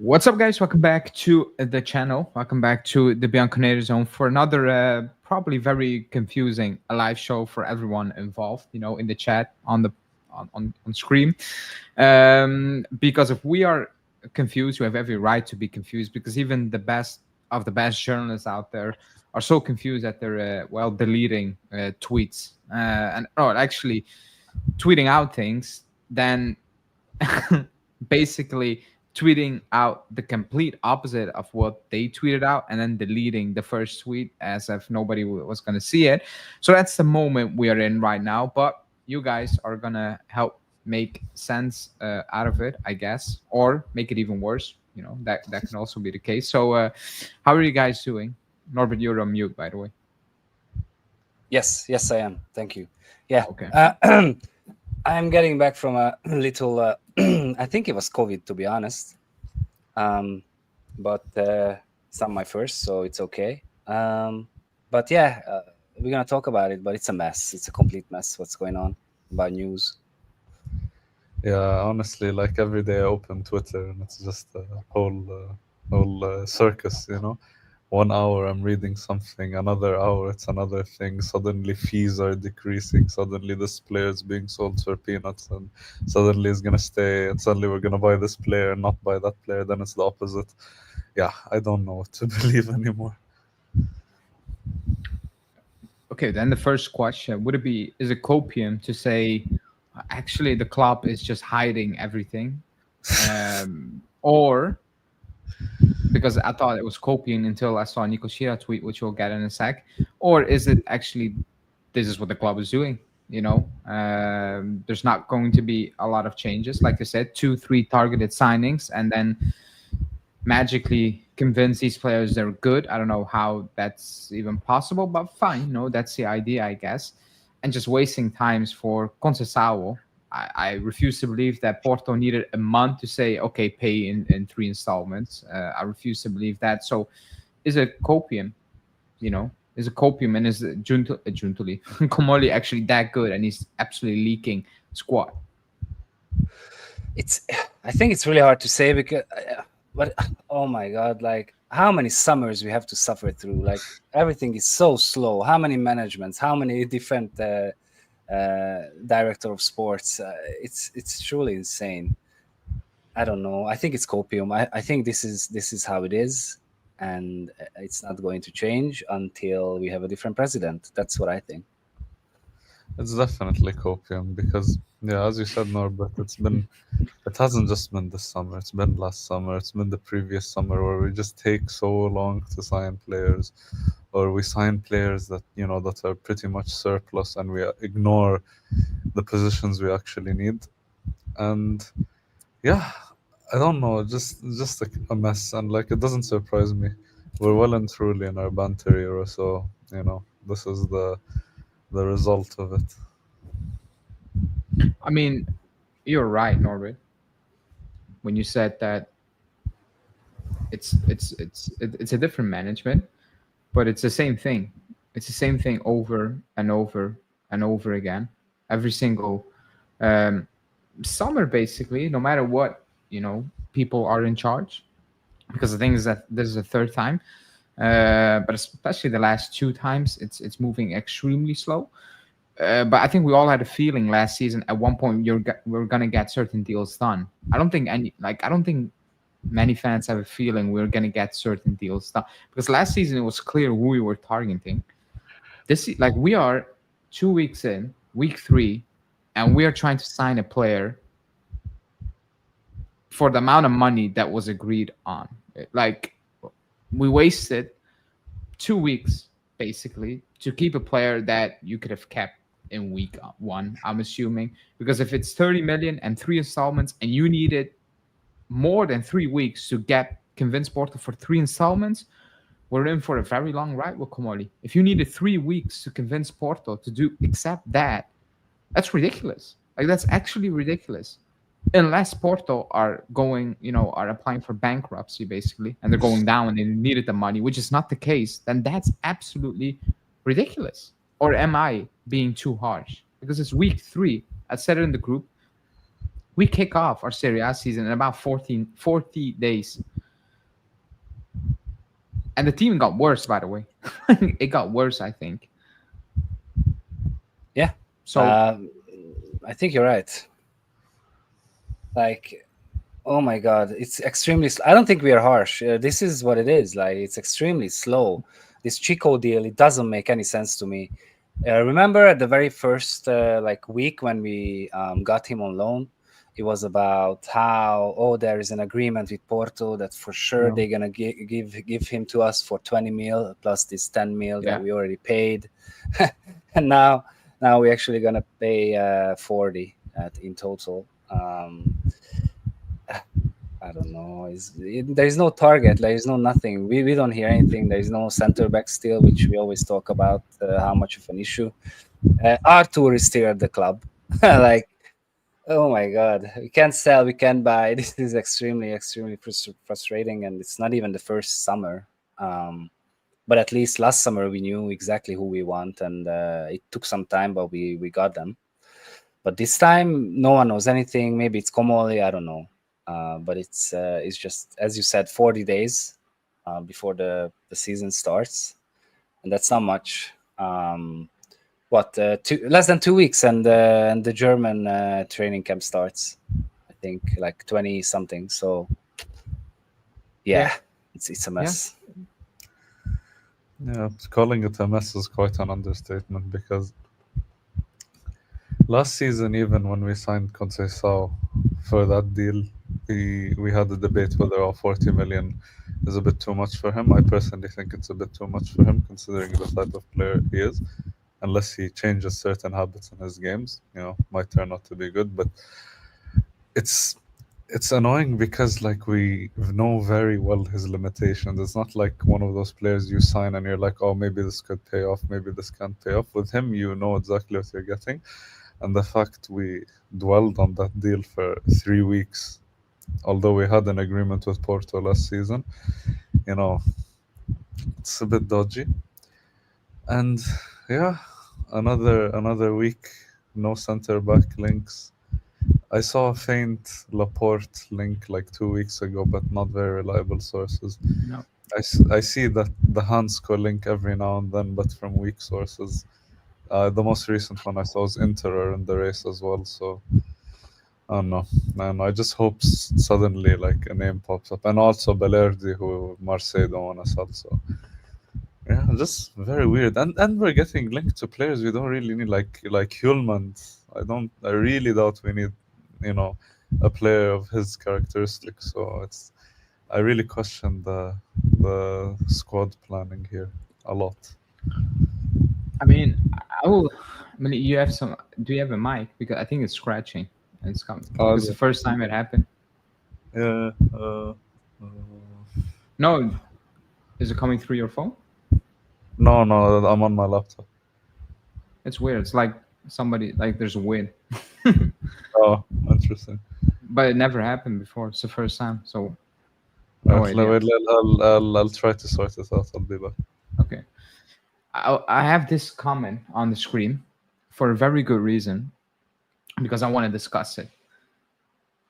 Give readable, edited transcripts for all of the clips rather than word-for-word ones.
What's up, guys? Welcome back to the channel. Welcome back to the Bianconeri zone for another probably very confusing live show for everyone involved. You know, in the chat, on the on screen. Because if we are confused, we have every right to be confused. Because even the best of the best journalists out there are so confused that they're deleting tweets actually tweeting out things, then basically tweeting out the complete opposite of what they tweeted out and then deleting the first tweet as if nobody was going to see it. So that's the moment we are in right now. But you guys are going to help make sense out of it, I guess, or make it even worse. You know, that can also be the case. So how are you guys doing? Norbert, you're on mute, by the way. Yes, I am. Thank you. Yeah. Okay. I'm getting back from a little, I think it was COVID, to be honest. But it's not my first, so it's okay. But yeah, we're going to talk about it, but it's a mess. It's a complete mess what's going on about news. Yeah, honestly, like every day I open Twitter and it's just a whole circus, you know. 1 hour I'm reading something, another hour it's another thing. Suddenly fees are decreasing, suddenly this player is being sold for peanuts, and suddenly it's gonna stay, and suddenly we're gonna buy this player and not buy that player. Then it's the opposite. Yeah, I don't know what to believe anymore. Okay, then the first question would it be: is it copium to say actually the club is just hiding everything, or? Because I thought it was copying until I saw Nico Gonzalez tweet, which we'll get in a sec. Or is it actually this is what the club is doing? You know, there's not going to be a lot of changes. Like I said, 2-3 targeted signings, and then magically convince these players they're good. I don't know how that's even possible, but fine. You know, that's the idea, I guess. And just wasting times for Conceição. I refuse to believe that Porto needed a month to say, okay, pay in 3 installments. I refuse to believe that. So is it copium? You know, is it copium, and is it Juntuli Komoli actually that good, and he's absolutely leaking squad? I think it's really hard to say because, but oh my God, like how many summers we have to suffer through? Like everything is so slow. How many managements? How many different director of sports? It's truly insane. I don't know. I think it's copium. I think this is how it is, and it's not going to change until we have a different president. That's what I think. It's definitely copium because, yeah, as you said, Norbert, it hasn't just been this summer. It's been last summer. It's been the previous summer where we just take so long to sign players, or we sign players that, you know, that are pretty much surplus, and we ignore the positions we actually need. And yeah, I don't know, just a mess. And like, it doesn't surprise me. We're well and truly in our banter era, so, you know, this is the result of it. I mean, you're right, Norbert, when you said that it's a different management, but it's the same thing. It's the same thing over and over and over again, every single summer, basically, no matter what, you know, people are in charge. Because the thing is that this is the third time, but especially the last 2 times, it's moving extremely slow. But I think we all had a feeling last season at one point we're gonna get certain deals done. I don't think many fans have a feeling we're gonna get certain deals done, because last season it was clear who we were targeting. Like we are 2 weeks in, week 3, and we are trying to sign a player for the amount of money that was agreed on. Like we wasted 2 weeks basically to keep a player that you could have kept in week 1, I'm assuming, because if it's 30 million and 3 installments and you needed more than 3 weeks to convince Porto for 3 installments, we're in for a very long ride with Komoli. If you needed 3 weeks to convince Porto to do except that, that's ridiculous. Like that's actually ridiculous. Unless Porto are going, you know, are applying for bankruptcy basically, and they're going down and they needed the money, which is not the case, then that's absolutely ridiculous. Or am I being too harsh? Because it's week 3. I said it in the group. We kick off our Serie A season in about 40 days. And the team got worse, by the way. It got worse, I think. Yeah. So I think you're right. Like, oh my God, it's extremely. I don't think we are harsh. This is what it is. Like, it's extremely slow. This Chico deal, it doesn't make any sense to me. Remember at the very first week when we got him on loan, it was about how there is an agreement with Porto that for sure they're gonna give him to us for 20 mil plus this 10 mil that we already paid, and now we're actually gonna pay 40 in total. I don't know. There is no target. There is no nothing. We don't hear anything. There is no center back still, which we always talk about how much of an issue. Arthur is still at the club. Like, oh my God, we can't sell, we can't buy. This is extremely frustrating, and it's not even the first summer. But at least last summer we knew exactly who we want, and it took some time, but we got them. But this time, no one knows anything. Maybe it's Comoli, I don't know. But it's just, as you said, 40 days before the season starts, and that's not much. Less than 2 weeks, and the German training camp starts. I think like 20 something. So it's a mess. Yeah, calling it a mess is quite an understatement, because last season, even when we signed Conceição for that deal, we had a debate whether 40 million is a bit too much for him. I personally think it's a bit too much for him, considering the type of player he is. Unless he changes certain habits in his games, might turn out to be good. But it's annoying because we know very well his limitations. It's not like one of those players you sign and you're like, oh, maybe this could pay off, maybe this can't pay off. With him, you know exactly what you're getting. And the fact we dwelled on that deal for 3 weeks, although we had an agreement with Porto last season, it's a bit dodgy. And another week, no center back links. I saw a faint Laporte link 2 weeks ago, but not very reliable sources. No. I see that the Hansko link every now and then, but from weak sources. The most recent one I saw was Inter in the race as well. So I don't know, man. I just hope suddenly a name pops up, and also Balerdi, who Marseille don't want to sell. So. Yeah, just very weird, and we're getting linked to players we don't really need, like Hjulmand. I really doubt we need, a player of his characteristics. So I really question the squad planning here a lot. I mean, you have some. Do you have a mic? Because I think it's scratching and it's coming. It's the first time it happened. Yeah. No, is it coming through your phone? No, I'm on my laptop. It's weird. It's like somebody, there's a wind. Oh, interesting. But it never happened before. It's the first time. So, I'll try to sort it out. I'll be back. Okay. I have this comment on the screen for a very good reason, because I want to discuss it.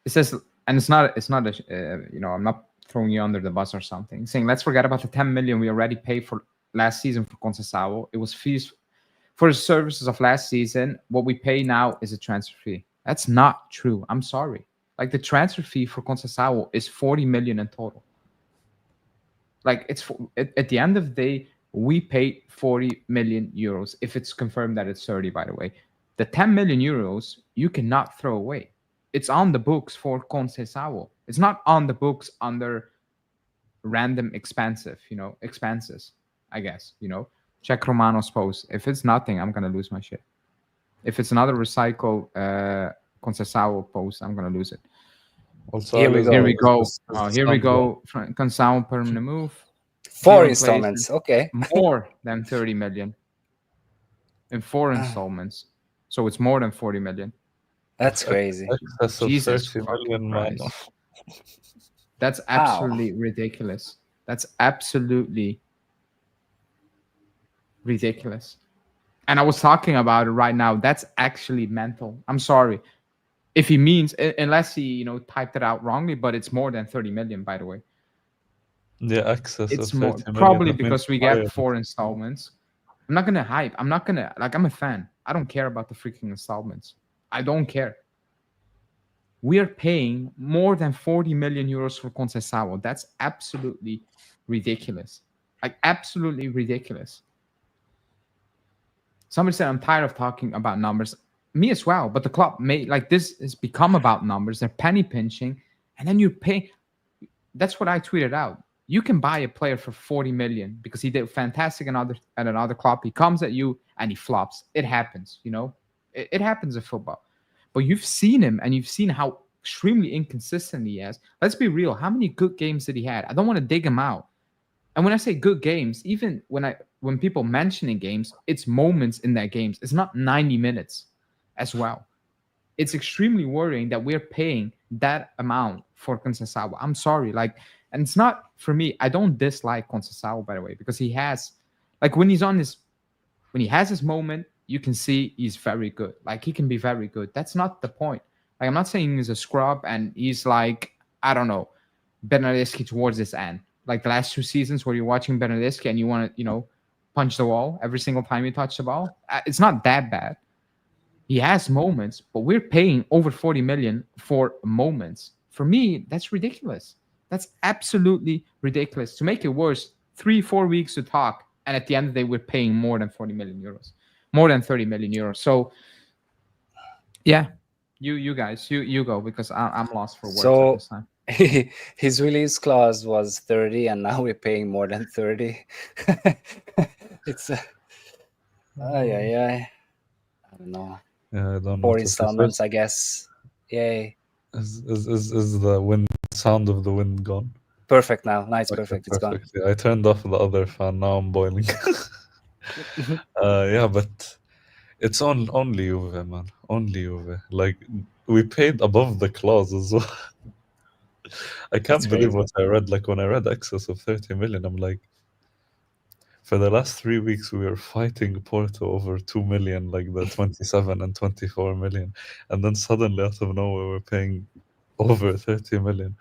It says, and it's not I'm not throwing you under the bus or something, saying, let's forget about the 10 million we already paid for last season for Conceição. It was fees for the services of last season. What we pay now is a transfer fee. That's not true. I'm sorry. The transfer fee for Conceição is 40 million in total. It's at the end of the day, we paid 40 million euros. If it's confirmed that it's 30, by the way, the 10 million euros you cannot throw away. It's on the books for Conceição. It's not on the books under random expenses, I guess, check Romano's post. If it's nothing, I'm going to lose my shit. If it's another recycle Conceição post, I'm going to lose it. Also, here we go. Here we go. Conceição permanent move. 4 installments. Okay. More than 30 million in 4 installments. So it's more than 40 million. That's crazy. Jesus 30 million, man. That's absolutely ridiculous. That's absolutely ridiculous. And I was talking about it right now. That's actually mental. I'm sorry. If he means, unless he typed it out wrongly, but it's more than 30 million, by the way. Yeah, excess It's of more 30 million. probably That means because we higher. get 4 installments. I'm not gonna hype. I'm not gonna I'm a fan. I don't care about the freaking installments. I don't care. We are paying more than 40 million euros for Conceição. That's absolutely ridiculous. Like absolutely ridiculous. Somebody said I'm tired of talking about numbers. Me as well. But the club made like this has become about numbers. They're penny pinching, and then you pay. That's what I tweeted out. You can buy a player for 40 million because he did fantastic at another club. He comes at you and he flops. It happens, It happens in football. But you've seen him and you've seen how extremely inconsistent he is. Let's be real. How many good games did he had? I don't want to dig him out. And when I say good games, even when people mentioning games, it's moments in that games. It's not 90 minutes as well. It's extremely worrying that we're paying that amount for Conceição. I'm sorry, and it's not for me. I don't dislike Conceição, by the way, because he has, when he has his moment, you can see he's very good. He can be very good. That's not the point. I'm not saying he's a scrub and he's I don't know, Bernardeschi towards this end. The last 2 seasons where you're watching Bernardeschi and you want to, punch the wall every single time you touch the ball. It's not that bad. He has moments, but we're paying over 40 million for moments. For me, that's ridiculous. That's absolutely ridiculous. To make it worse, 3-4 weeks to talk, and at the end of the day, we're paying more than 40 million euros, more than 30 million euros. So, yeah, you guys, you go, because I'm lost for words at this time. His release clause was 30, and now we're paying more than 30. It's I don't know. Yeah, I don't know. 4 installments, I guess. Yay. Is the wind sound of the wind gone? Perfect now. Now it's Okay, perfect. It's gone. Yeah, I turned off the other fan. Now I'm boiling. Yeah, but it's only Juve, man. Only Juve. We paid above the clause as well. I can't That's believe crazy. what I read. When I read excess of 30 million, I'm like, for the last 3 weeks, we were fighting Porto over 2 million, the 27 and 24 million. And then suddenly, out of nowhere, we're paying over 30 million.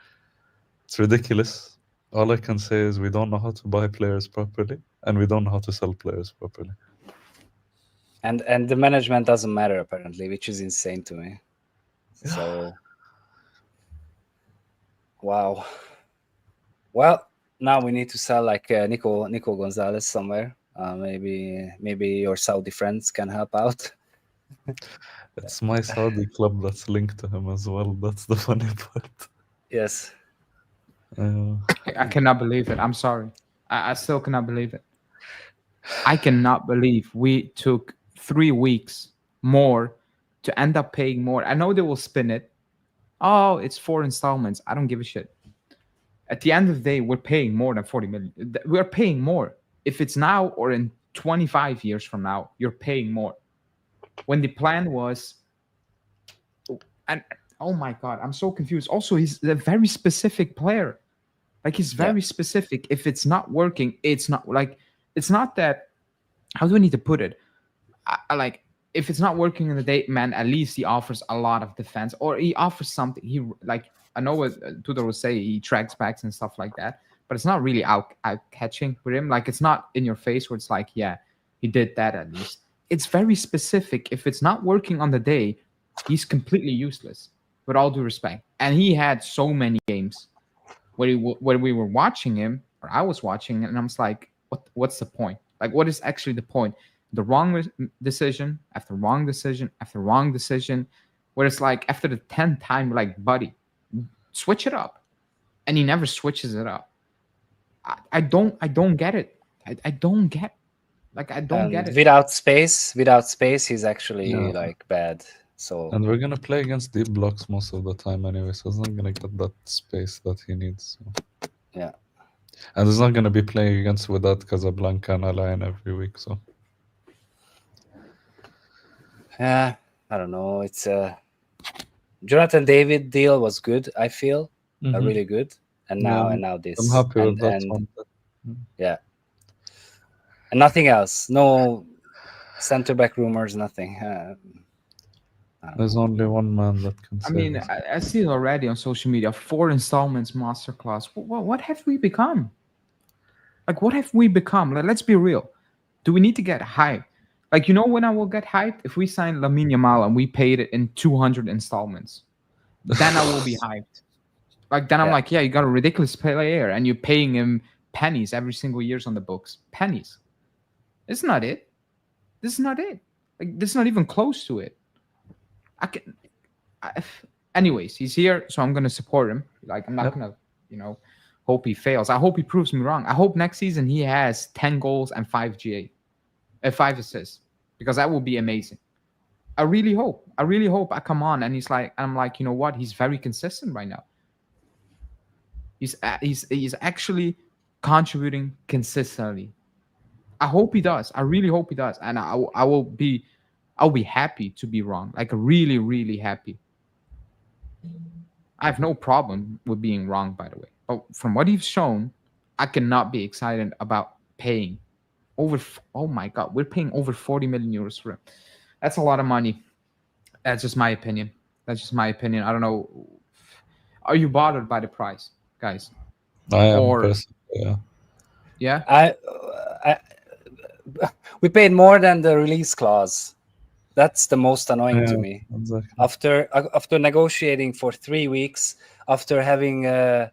It's ridiculous. All I can say is we don't know how to buy players properly, and we don't know how to sell players properly. And the management doesn't matter, apparently, which is insane to me. So, wow. Well, now we need to sell Nico Gonzalez somewhere. Maybe your Saudi friends can help out. It's my Saudi club that's linked to him as well. That's the funny part. Yes. I cannot believe it. I'm sorry. I still cannot believe it. I cannot believe we took 3 weeks more to end up paying more. I know they will spin it. Oh, it's 4 installments. I don't give a shit. At the end of the day, we're paying more than 40 million. We're paying more. If it's now or in 25 years from now, you're paying more. When the plan was, and oh my God, I'm so confused. Also, he's a very specific player. He's very specific. If it's not working, it's not it's not that. How do I need to put it? If it's not working in the day, man, at least he offers a lot of defense, or he offers something. He I know what Tudor will say, he tracks backs and stuff like that, but it's not really out catching with him. It's not in your face where it's yeah, he did that at least. It's very specific. If it's not working on the day, he's completely useless, with all due respect. And he had so many games where we were watching him, or I was watching, and I was like, what's the point? What is actually the point? The wrong decision after wrong decision after wrong decision, where it's after the 10th time, buddy, switch it up. And he never switches it up. I don't get it. I don't get I don't get it. Without space, he's actually bad. So, and we're gonna play against deep blocks most of the time anyway, so he's not gonna get that space that he needs. So. Yeah. And he's not gonna be playing against Wydad, Casablanca, and Ahli every week. So. Yeah, I don't know. It's Jonathan David deal was good. I feel really good, and now this. I'm happy with that one. Yeah, and nothing else. No center back rumors. Nothing. There's only one man that can I say mean, this. I see it already on social media. 4 installments masterclass. What have we become? Like, what have we become? Like, let's be real. Do we need to get hyped? Like, you know when I will get hyped? If we sign Lamine Yamal and we paid it in 200 installments, then I will be hyped. Like, then I'm Yeah. like, yeah, you got a ridiculous player and you're paying him pennies every single year's on the books. Pennies. It's not it. This is not it. Like, this is not even close to it. Anyways, he's here, so I'm gonna support him. Like, I'm not gonna, hope he fails. I hope he proves me wrong. I hope next season he has 10 goals and 5 5 assists, because that will be amazing. I really hope. I come on and I'm like, you know what? He's very consistent right now. He's actually contributing consistently. I hope he does. I really hope he does, and I'll be happy to be wrong. Like, really, really happy. I have no problem with being wrong, by the way. But from what he's shown, I cannot be excited about paying over. Oh my God, we're paying over 40 million euros for him. That's a lot of money. That's just my opinion. I don't know. Are you bothered by the price, guys? I am Or- personally, yeah. I we paid more than the release clause. That's the most annoying to Yeah, me. Exactly. After negotiating for 3 weeks, after having a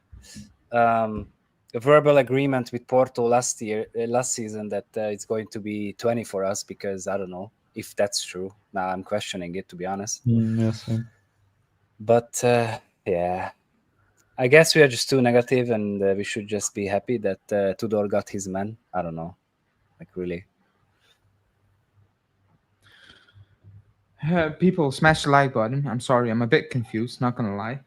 verbal agreement with Porto last season that it's going to be 20 for us, because I don't know if that's true. Now I'm questioning it, to be honest. Yes. But yeah, I guess we are just too negative, and we should just be happy that Tudor got his man. I don't know, like, really. People, smash the like button. I'm sorry, I'm a bit confused. Not gonna lie.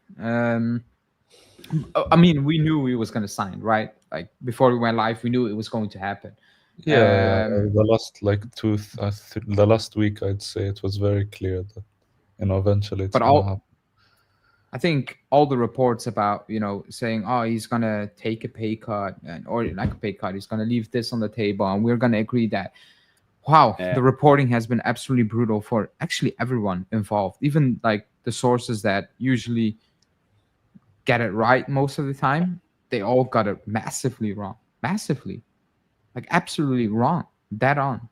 I mean, we knew he was gonna sign, right? Like, before we went live, we knew it was going to happen. Yeah. The last the last week, I'd say it was very clear that eventually it's But gonna happen. I think all the reports about, saying, oh, he's gonna take a pay cut, or like a pay cut, he's gonna leave this on the table, and we're gonna agree that. Wow, Yeah. the reporting has been absolutely brutal for actually everyone involved, even like the sources that usually get it right most of the time. They all got it massively wrong, like absolutely wrong, dead on.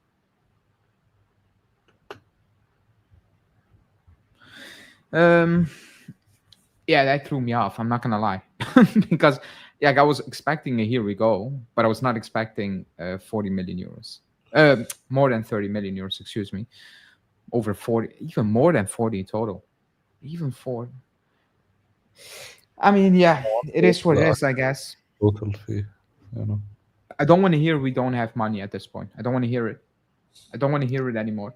Yeah, that threw me off. I'm not gonna lie, because I was expecting a here we go, but I was not expecting 40 million euros. More than 30 million euros, excuse me. Over 40, even more than 40 total. Even 40. I mean, yeah, it is what it is, I guess. Total fee, I don't want to hear we don't have money at this point. I don't want to hear it. I don't want to hear it anymore.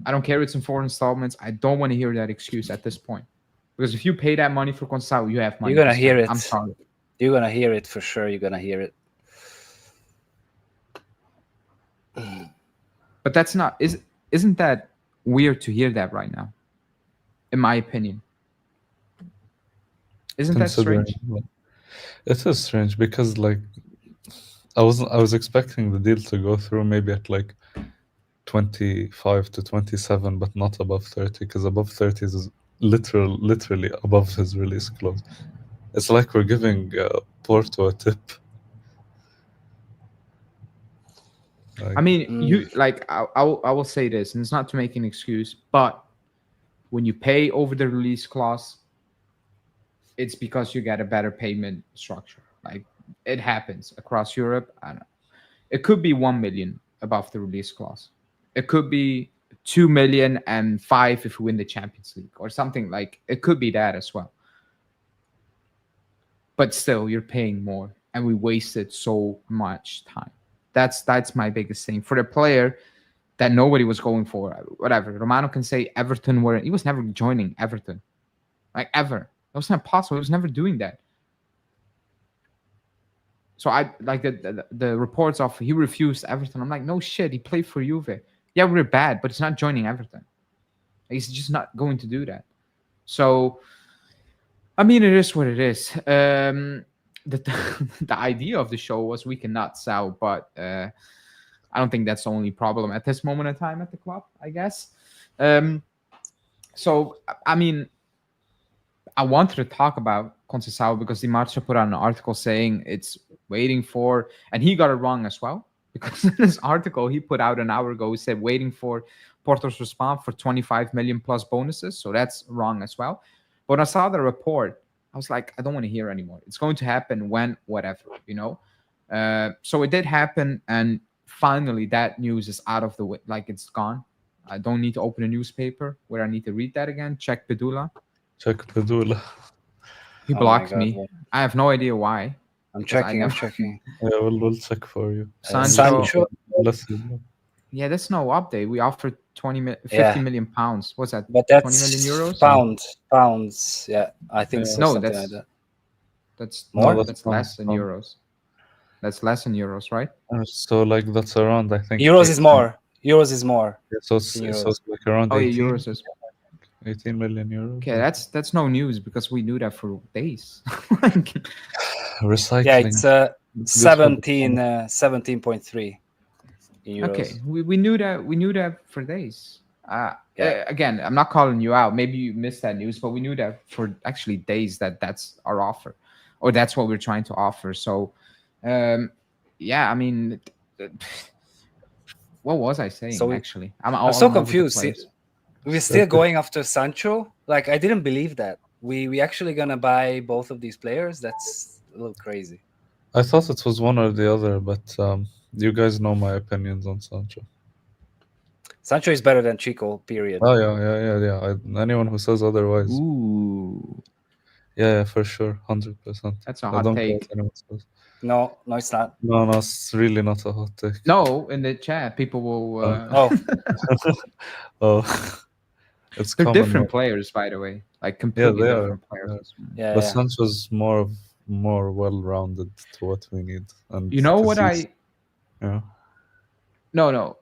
I don't care it's in 4 installments. I don't want to hear that excuse at this point. Because if you pay that money for Conceição, you have money. You're gonna to hear spend. it. I'm sorry. You're gonna hear it for sure. You're gonna hear it. But that's not isn't that weird to hear that right now? In my opinion. Isn't that strange? It is strange because, like, I was expecting the deal to go through maybe at like 25 to 27, but not above 30, because above 30 is literally above his release clause. It's like we're giving Porto a tip. I mean, you like I will say this, and it's not to make an excuse, but when you pay over the release clause, it's because you get a better payment structure. Like, it happens across Europe. I don't know. It could be 1 million above the release clause. It could be 2 million and 5 if we win the Champions League or something. Like, it could be that as well. But still, you're paying more, and we wasted so much time. That's my biggest thing for the player that nobody was going for. Whatever Romano can say, Everton he was never joining Everton, like, ever. That was not possible. He was never doing that. So I like the reports of he refused Everton. I'm like, no shit, he played for Juve. Yeah, we're bad, but it's not joining Everton. He's just not going to do that. So, I mean, it is what it is. The idea of the show was we cannot sell, but I don't think that's the only problem at this moment in time at the club, I guess. So I mean, I wanted to talk about Conceição because Di Marzio put out an article saying it's waiting for, and he got it wrong as well. Because in this article he put out an hour ago, he said waiting for Porto's response for 25 million plus bonuses. So that's wrong as well. But when I saw the report, I was like, I don't want to hear anymore. It's going to happen when, whatever, you know. So it did happen, and finally that news is out of the way, like it's gone. I don't need to open a newspaper where I need to read that again. Check Pedula. Check Padula. He Oh my blocked God, me. what- I have no idea why. I'm 'cause I checking. I'm never- checking. Yeah, we'll check for you. Sancho. Let's see. Yeah, that's no update. We offered 50 Yeah. million pounds. What's that? But 20 that's million euros? pounds. Yeah, I think Yeah. so. No, something that's- like that. That's More? No, That's less than pounds. euros. That's less than euros, right? So like that's around, I think. Euros is 18. more. Euros is more. Yeah, so it's, in so euros. it's like around Oh, 18, yeah, euros is 18 million euros. okay. That's no news because we knew that for days. Like, Recycling. Yeah, it's It's good for the 17.3 in euros. okay, we knew that. We knew that for days. Yeah. Again, I'm not calling you out. Maybe you missed that news, but we knew that for actually days that that's our offer, or that's what we're trying to offer. So, yeah, I mean, what was I saying? So actually, I'm all so over the confused. place. We're still going after Sancho. Like, I didn't believe that. We actually gonna buy both of these players? That's a little crazy. I thought it was one or the other, but you guys know my opinions on Sancho. Sancho is better than Chico, period. Oh yeah. Anyone who says otherwise, Ooh, yeah, for sure, 100%. that's a I hot don't care what take. anyone says. No, it's not. No, it's really not a hot take. No, in the chat, people will. Oh, Oh, it's They're common. different now. players, by the way. Like completely they are, different players. yeah. But yeah. Sancho's more well-rounded to what we need. And You know 'cause what he's- I? Yeah. No,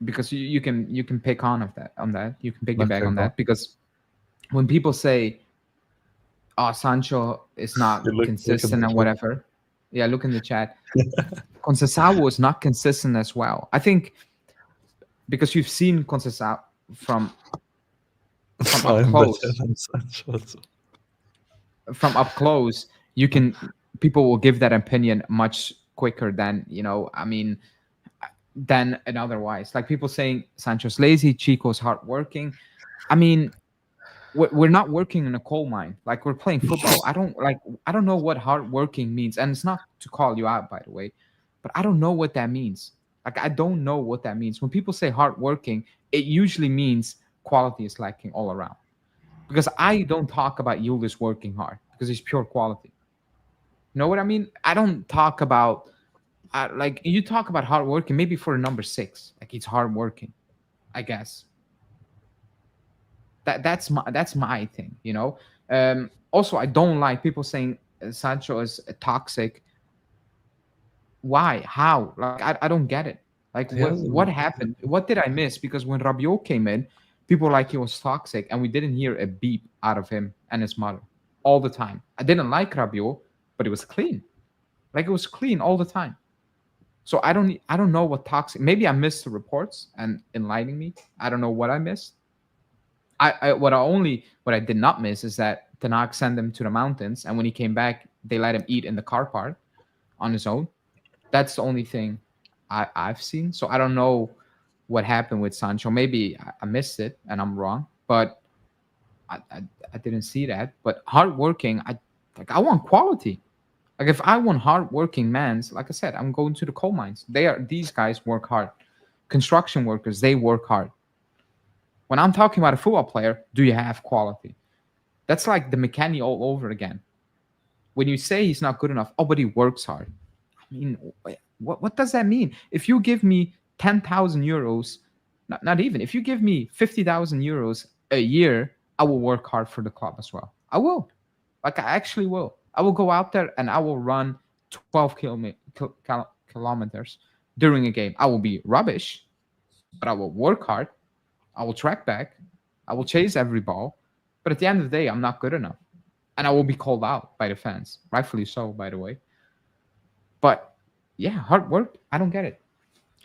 because you can pick on that. You can piggyback Okay, on go that because when people say, "Oh, Sancho is not You look in consistent the and chat. whatever," yeah, look in the chat. Conceição is not consistent as well. I think because you've seen Conceição from up I'm close. better than Sancho. From up close, people will give that opinion much quicker than than otherwise. Like people saying Sancho's lazy, Chico's hardworking. I mean, we're not working in a coal mine. Like we're playing football. I don't know what hardworking means, and it's not to call you out, by the way, but I don't know what that means. Like I don't know what that means. When people say hardworking, it usually means quality is lacking all around. Because I don't talk about Julius working hard because he's pure quality. You know what I mean? I don't talk about like you talk about hardworking maybe for a number 6, like he's hardworking, I guess. That's my thing, you know. Also, I don't like people saying Sancho is toxic. Why? How? Like I don't get it. Like what happened? What did I miss? Because when Rabiot came in, people were like he was toxic, and we didn't hear a beep out of him and his mother all the time. I didn't like Rabiot, but it was clean. Like it was clean all the time. So I don't know what toxic. Maybe I missed the reports and enlightening me. I don't know what I missed. What I did not miss is that Tanakh sent him to the mountains, and when he came back, they let him eat in the car park on his own. That's the only thing I've seen. So I don't know what happened with Sancho. Maybe I missed it and I'm wrong, but I didn't see that. But hardworking, I want quality. Like if I want hardworking mans, like I said, I'm going to the coal mines. These guys work hard. Construction workers, they work hard. When I'm talking about a football player, do you have quality? That's like the mechanic all over again. When you say he's not good enough, oh, but he works hard. I mean, what does that mean? If you give me 10,000 euros, not even, if you give me 50,000 euros a year, I will work hard for the club as well. I will. Like, I actually will. I will go out there and I will run 12 kilometers during a game. I will be rubbish, but I will work hard. I will track back. I will chase every ball. But at the end of the day, I'm not good enough. And I will be called out by the fans. Rightfully so, by the way. But yeah, hard work, I don't get it.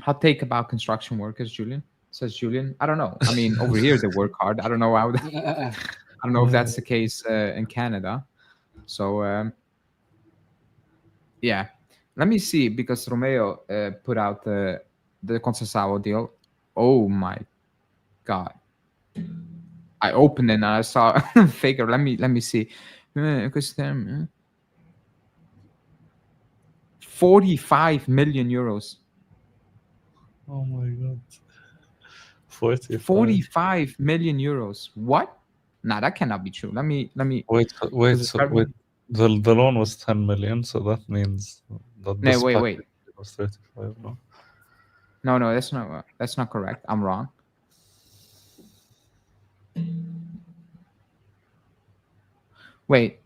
Hot take about construction workers, Julian. says Julian. I don't know. I mean, over here they work hard. I don't know how. I don't know if that's the case in Canada. So yeah, let me see, because Romeo put out the Conceição deal. Oh my god! I opened it and I saw figure. Let me see. 45 million euros. Oh my god. 45 million euros. What? Nah, that cannot be true. Let me Wait. it's So very- wait. The loan was 10 million, so that means that No, this wait. package was 35. No. No, that's not correct. I'm wrong. Wait.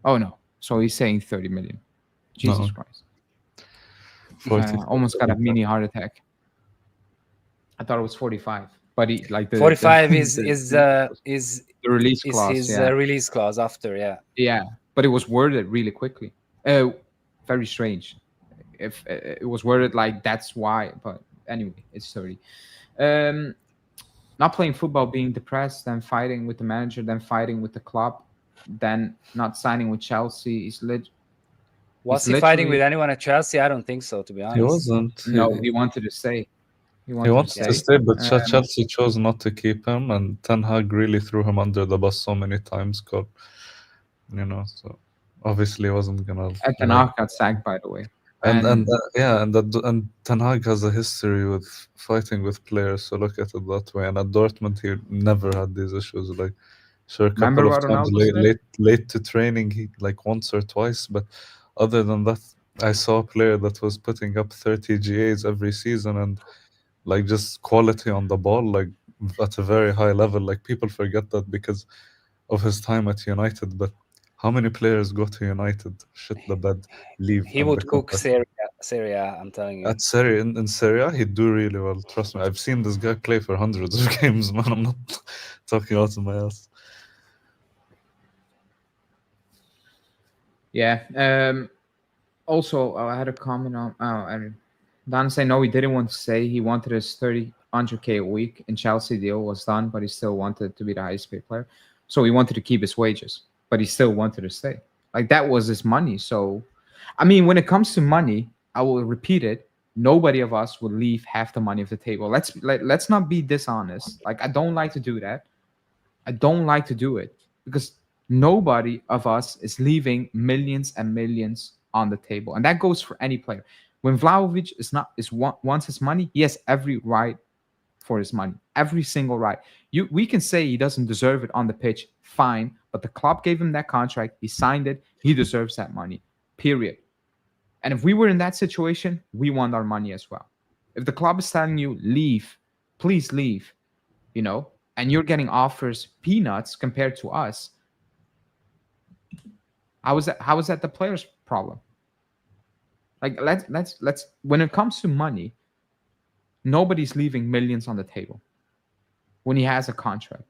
Oh no. So he's saying 30 million. Jesus No. Christ. 45. Almost got a mini heart attack. I thought it was 45, but he like the 45 is the release clause. his Yeah, release clause after. Yeah. yeah, but it was worded really quickly. Very strange. If it was worded like that's why, but anyway, it's 30. Not playing football, being depressed, then fighting with the manager, then fighting with the club, then not signing with Chelsea. Was he fighting with anyone at Chelsea? I don't think so, to be honest. He wasn't. No, he wanted to stay. He wanted to stay, but Chelsea chose not to keep him, and Ten Hag really threw him under the bus so many times. So obviously he wasn't gonna. And Ten Hag got sacked, by the way. And Ten Hag has a history with fighting with players, so look at it that way. And at Dortmund, he never had these issues. Like, sure, a couple of times late to training, he like once or twice, but other than that, I saw a player that was putting up 30 GAs every season and like just quality on the ball, like at a very high level. Like, people forget that because of his time at United, but how many players go to United, shit the bed, leave? He would cook Serie A, I'm telling you. At Serie in Serie A, he'd do really well. Trust me, I've seen this guy play for hundreds of games, man. I'm not talking out of my ass. Yeah. Also, I had a comment on. Dan say no, he didn't want to say. He wanted his 100K a week in Chelsea deal was done, but he still wanted to be the highest paid player. So he wanted to keep his wages, but he still wanted to stay. Like, that was his money. So, I mean, when it comes to money, I will repeat it. Nobody of us will leave half the money off the table. Let's not be dishonest. Like, I don't like to do that. I don't like to do it because nobody of us is leaving millions and millions on the table, and that goes for any player. When Vlahovic wants his money, he has every right for his money, every single right. We can say he doesn't deserve it on the pitch, fine, but the club gave him that contract, he signed it, he deserves that money, period. And if we were in that situation, we want our money as well. If the club is telling you leave, please leave, and you're getting offers peanuts compared to us, how is that the player's problem? Like, let's when it comes to money, nobody's leaving millions on the table when he has a contract.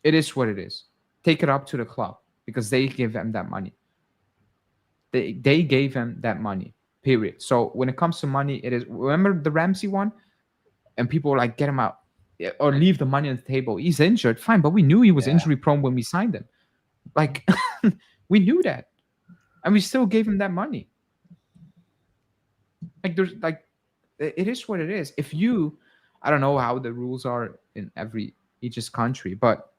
It is what it is. Take it up to the club because they give him that money. They gave him that money, period. So when it comes to money, it is. Remember the Ramsey one? And people were like, get him out or leave the money on the table. He's injured, fine, but we knew he was injury prone when we signed him. Like, we knew that, and we still gave him that money. Like, it is what it is. If I don't know how the rules are in each country, but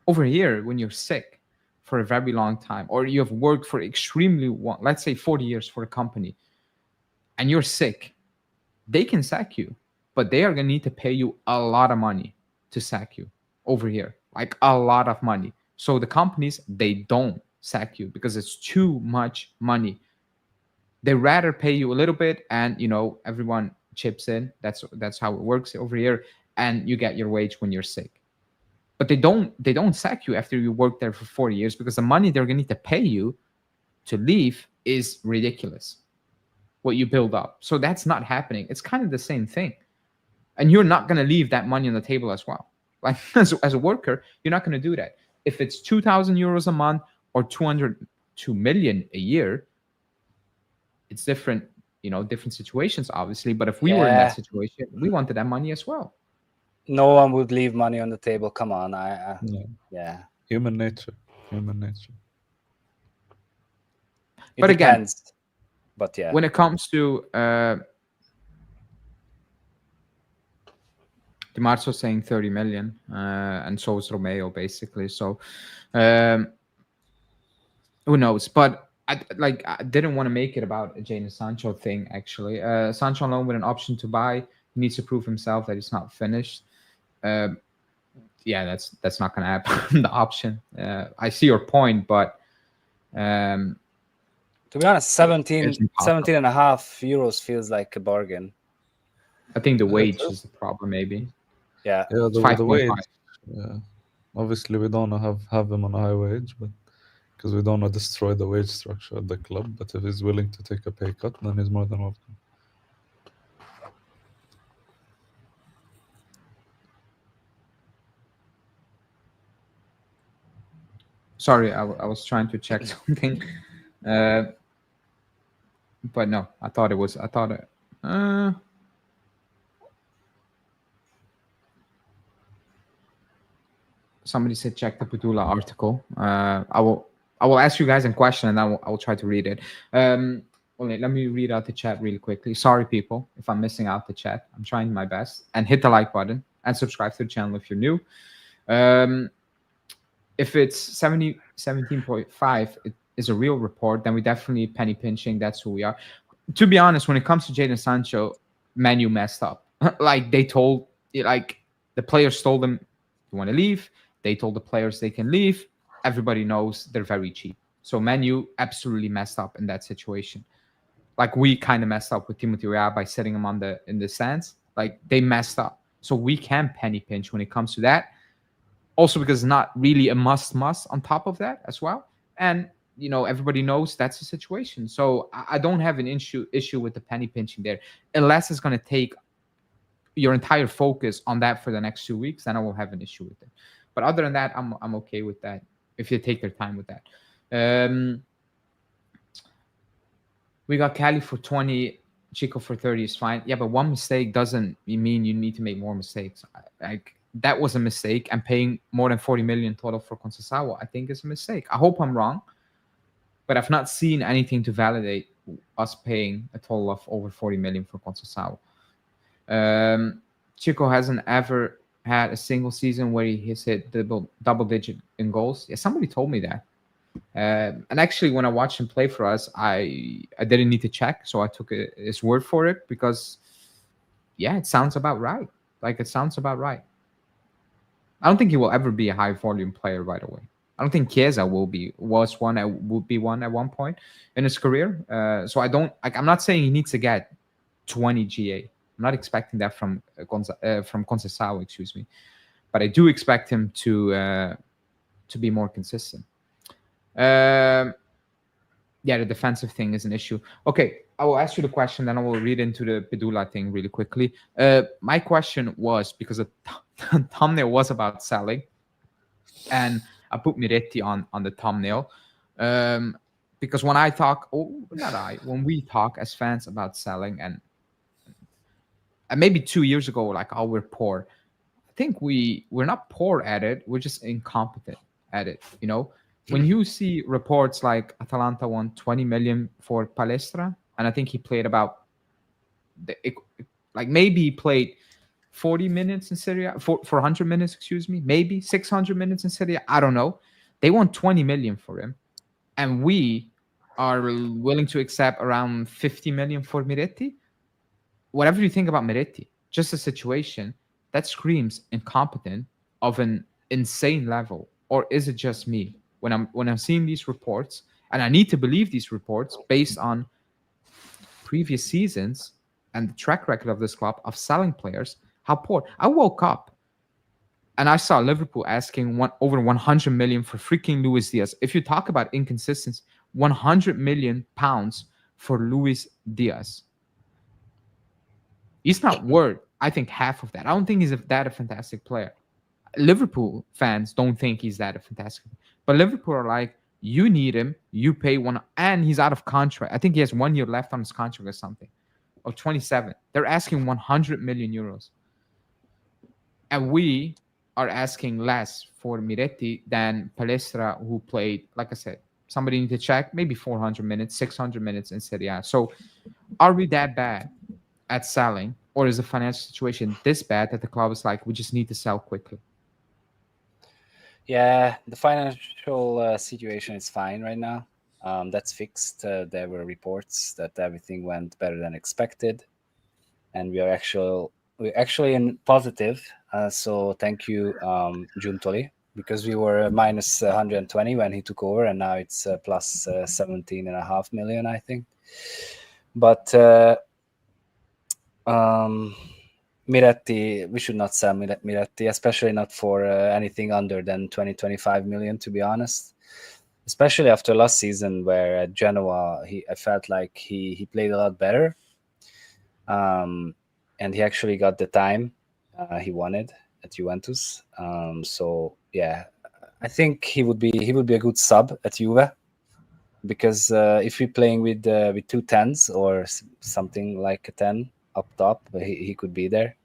over here, when you're sick for a very long time, or you have worked for extremely long, let's say 40 years for a company, and you're sick, they can sack you, but they are going to need to pay you a lot of money to sack you over here, like a lot of money. So the companies, they don't sack you because it's too much money. They rather pay you a little bit, and everyone chips in. That's how it works over here, and you get your wage when you're sick. But they don't sack you after you work there for 40 years because the money they're going to need to pay you to leave is ridiculous. What you build up, so that's not happening. It's kind of the same thing, and you're not going to leave that money on the table as well. Like, as a worker, you're not going to do that. If it's 2,000 euros a month or 200 2 million a year, it's different, different situations, obviously. But if we were in that situation, we wanted that money as well. No one would leave money on the table. Come on. Yeah. Human nature. It depends. But yeah. When it comes to Di Marzio saying 30 million, and so is Romeo, basically. So who knows? But I didn't want to make it about a Jadon Sancho thing, actually. Sancho on loan with an option to buy. He needs to prove himself that he's not finished. Yeah, that's not going to happen. The option. I see your point, but to be honest, 17.5 euros feels like a bargain. I think the wage is the problem, maybe. Yeah, the wage. Yeah, obviously we don't have him on a high wage, but because we don't want to destroy the wage structure at the club. But if he's willing to take a pay cut, then he's more than welcome. Sorry, I was trying to check something, but no, I thought it. Somebody said check the Padula article. I will ask you guys a question, and I will try to read it. Let me read out the chat really quickly. Sorry, people, if I'm missing out the chat. I'm trying my best. And hit the like button and subscribe to the channel if you're new. If it's 17.5, it is a real report, then we definitely penny pinching. That's who we are. To be honest, when it comes to Jadon Sancho, Man U messed up. The players told them you want to leave. They told the players they can leave. Everybody knows they're very cheap. So Man U absolutely messed up in that situation. Like we kind of messed up with Timothy Weah by setting him in the stands. Like they messed up. So we can penny pinch when it comes to that. Also because it's not really a must on top of that as well. And everybody knows that's the situation. So I don't have an issue with the penny pinching there, unless it's going to take your entire focus on that for the next 2 weeks. Then I will have an issue with it. But other than that, I'm okay with that. If you take their time with that. We got Cali for 20, Chico for 30 is fine. Yeah, but one mistake doesn't mean you need to make more mistakes. That was a mistake, and paying more than 40 million total for Conceição, I think is a mistake. I hope I'm wrong, but I've not seen anything to validate us paying a total of over 40 million for Conceição. Chico hasn't ever had a single season where he has hit double digit in goals. Yeah, somebody told me that. And actually, when I watched him play for us, I didn't need to check, so I took his word for it because, yeah, it sounds about right. It sounds about right. I don't think he will ever be a high volume player right away. I don't think Chiesa would be one at one point in his career. So I'm not saying he needs to get 20 GA. I'm not expecting that from Conceição, excuse me, but I do expect him to be more consistent. The defensive thing is an issue. Okay, I will ask you the question, then I will read into the Padula thing really quickly. My question was, because the thumbnail was about selling, and I put Miretti on the thumbnail, because when we talk as fans about selling, and maybe 2 years ago, we're poor. I think we're not poor at it. We're just incompetent at it. When you see reports like Atalanta won 20 million for Palestra, and I think he played maybe he played 40 minutes in Serie A, 400 minutes, excuse me, maybe 600 minutes in Serie A. I don't know. They won 20 million for him, and we are willing to accept around 50 million for Miretti. Whatever you think about Miretti, just a situation that screams incompetent of an insane level. Or is it just me? When I'm seeing these reports, and I need to believe these reports based on previous seasons and the track record of this club of selling players, how poor. I woke up and I saw Liverpool asking over 100 million for freaking Luis Diaz. If you talk about inconsistency, 100 million pounds for Luis Diaz. He's not worth, I think, half of that. I don't think he's that a fantastic player. Liverpool fans don't think he's that a fantastic player. But Liverpool are like, You need him. You pay one, and he's out of contract. I think he has 1 year left on his contract or something, or 27. They're asking 100 million euros, and we are asking less for Miretti than Palestra, who played, like I said, somebody need to check, maybe 400 minutes, 600 minutes in Serie A. So, are we that bad at selling, or is the financial situation this bad that the club is like, we just need to sell quickly? Yeah, the financial situation is fine right now. That's fixed. There were reports that everything went better than expected, and we're actually in positive. So thank you, Giuntoli, because we were minus 120 when he took over, and now it's plus 17.5 million, I think. But Miretti, we should not sell Miretti, especially not for anything under than 20-25 million, to be honest. Especially after last season, where at Genoa, I felt like he played a lot better, and he actually got the time he wanted at Juventus. So yeah, I think he would be a good sub at Juve, because if we're playing with 2 10s or something like a 10 up top, he could be there.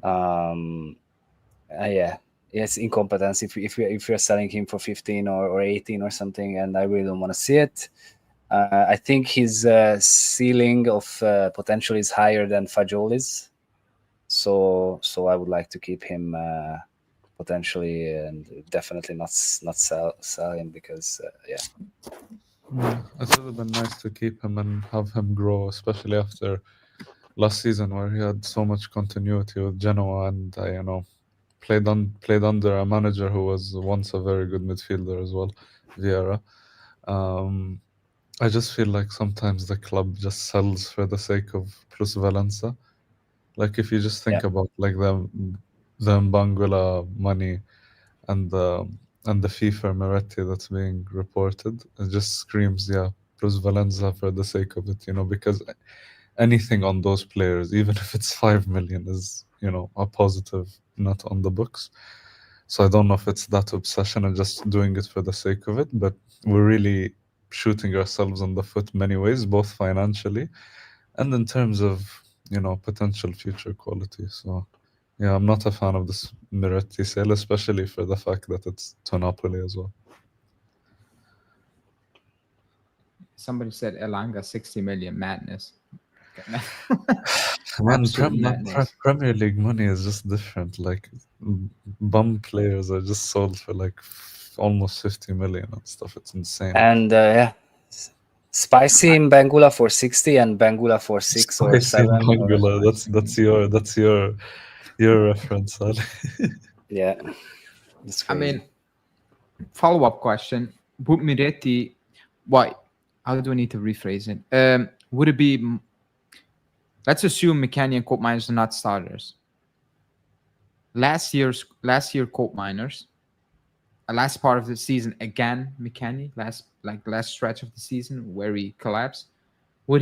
Yeah, yes, incompetence. If we're selling him for 15 or 18 or something, and I really don't want to see it. I think his ceiling of potential is higher than Fagioli's, so I would like to keep him potentially, and definitely not sell him, because yeah. It would have been nice to keep him and have him grow, especially after last season where he had so much continuity with Genoa, and played under a manager who was once a very good midfielder as well, Vieira. I just feel like sometimes the club just sells for the sake of plusvalenza. Like if you just think about like the Mbangula money and the fee for Miretti that's being reported, it just screams plusvalenza for the sake of it, because anything on those players, even if it's 5 million, is a positive, not on the books. So I don't know if it's that obsession and just doing it for the sake of it, but we're really shooting ourselves in the foot many ways, both financially and in terms of potential future quality. So yeah, I'm not a fan of this Miretti sale, especially for the fact that it's to Napoli as well. Somebody said Elanga 60 million, madness. Man, Absolute madness. Premier League money is just different. Like bum players are just sold for like almost 50 million and stuff. It's insane. And yeah, Spicy Mbangula for 60 and Bangula for 6 or 7. Bangula, that's your reference, Ali. Yeah, that's crazy. I mean, follow-up question: would Miretti? Why? How do I need to rephrase it? Would it be? Let's assume McKennie and Koopmeiners are not starters. Last year, Koopmeiners. Last part of the season again, McKennie. Last stretch of the season where he collapsed. Would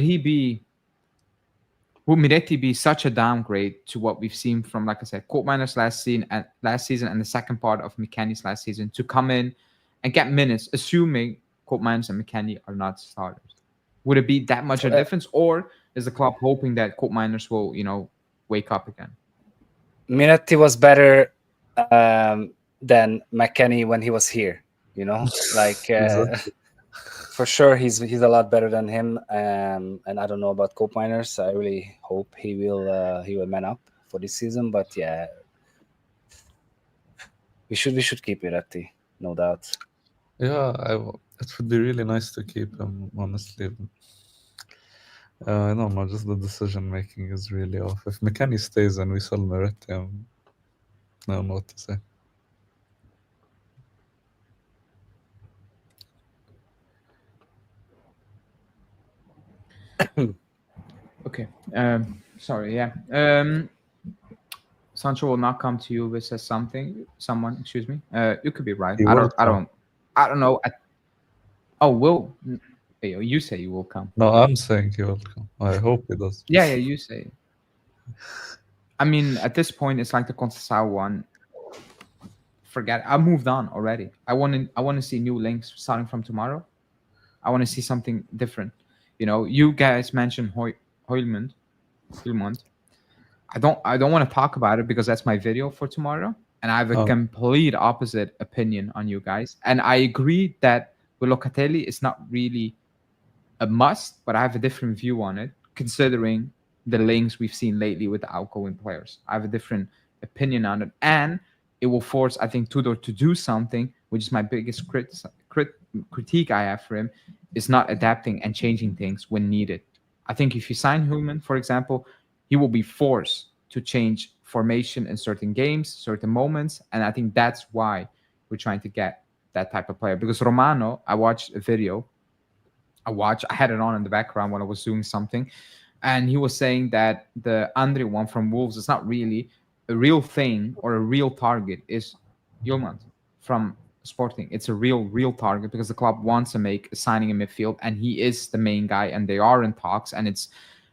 Miretti be such a downgrade to what we've seen from, like I said, Koopmeiners last season and the second part of McKennie's last season to come in and get minutes, assuming Koopmeiners and McKennie are not starters? Would it be that much a difference, or is the club hoping that Koopmeiners will, wake up again? Miretti was better than McKennie when he was here. Like Exactly. for sure, he's a lot better than him. And I don't know about Koopmeiners. I really hope he will man up for this season. But yeah, we should keep Miretti, no doubt. Yeah, it would be really nice to keep him, honestly. I don't know, just the decision making is really off. If McKennie stays and we sell Miretti, I don't know what to say. Okay. Sorry. Yeah. Sancho will not come to you. Says someone. Excuse me. You could be right. I don't know. Will. You say you will come. No, I'm saying he will come. I hope he does. Yeah. You say. I mean, at this point, it's like the Conceição one. forget it. I moved on already. I want to see new links starting from tomorrow. I want to see something different. You guys mentioned Hoylmund. Hoylmund. I don't want to talk about it because that's my video for tomorrow, and I have a Oh, complete opposite opinion on you guys. And I agree that with Locatelli, it's not really a must, but I have a different view on it, considering the links we've seen lately with the outgoing players. I have a different opinion on it, and it will force, I think, Tudor to do something, which is my biggest critique I have for him, is not adapting and changing things when needed. I think if you sign Human, for example, he will be forced to change formation in certain games, certain moments, and I think that's why we're trying to get that type of player. Because Romano, I watched a video. I had it on in the background when I was doing something, and he was saying that the Andre one from Wolves is not really a real thing or a real target. Is Yilmaz from Sporting? It's a real target because the club wants to make a signing in midfield, and he is the main guy, and they are in talks, and it's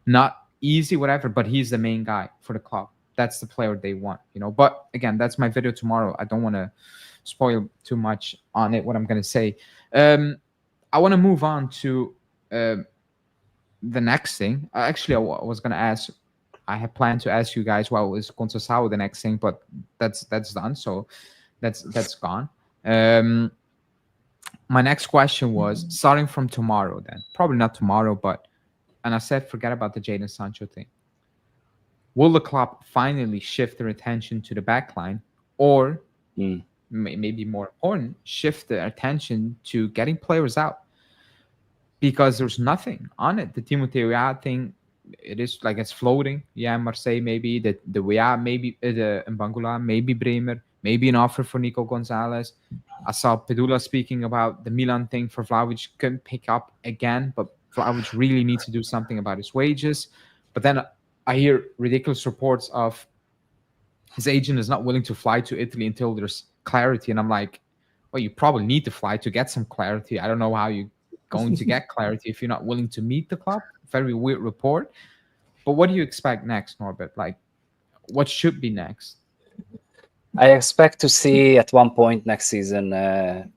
not easy, whatever, but he's the main guy for the club. That's the player they want. But again, that's my video tomorrow. I don't want to spoil too much on it, what I'm going to say. I want to move on to the next thing. Actually, I was going to ask, I had planned to ask you guys, well, is Conceição the next thing, but that's done. So that's gone. My next question was, starting from tomorrow then, probably not tomorrow, but, and I said, forget about the Jadon Sancho thing. Will the club finally shift their attention to the back line, or maybe more important, shift their attention to getting players out? Because there's nothing on it. The Timothée Weah thing, it is like it's floating. Yeah, Marseille maybe, the Weah maybe, the Mbangula, maybe Bremer, maybe an offer for Nico Gonzalez. I saw Pedula speaking about the Milan thing for Vlahovic, couldn't pick up again, but Vlahovic really needs to do something about his wages. But then I hear ridiculous reports of his agent is not willing to fly to Italy until there's clarity. And I'm like, well, you probably need to fly to get some clarity. I don't know how you're going to get clarity if you're not willing to meet the club. Very weird report. But what do you expect next, Norbert? Like, what should be next? I expect to see at one point next season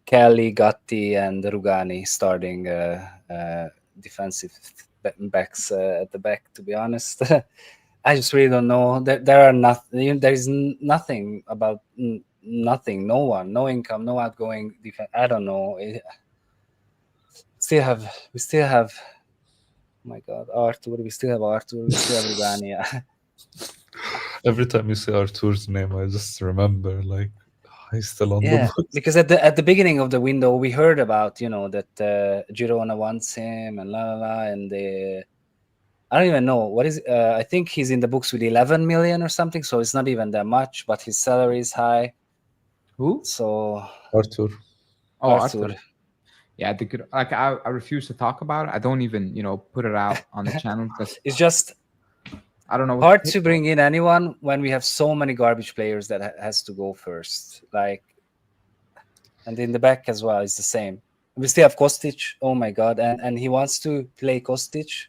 Kelly, Gatti, and Rugani starting defensive backs at the back. To be honest, I just really don't know. There are nothing. There is nothing about nothing. No one. No income. No outgoing defense. I don't know. We still have. Oh my God, Arthur. We still have Arthur. We still have Rugani. every time you say Artur's name, I just remember like he's still on the book. Because at the beginning of the window, we heard about that Girona wants him and la la la, and I don't even know what is. I think he's in the books with 11 million or something, so it's not even that much. But his salary is high. Who? So Artur. Oh, Arthur. Yeah, I refuse to talk about it. I don't even put it out on the channel because it's just I don't know. Hard to bring in anyone when we have so many garbage players that has to go first. Like, and in the back as well, it's the same. We still have Kostic. Oh my God, and he wants to play Kostic.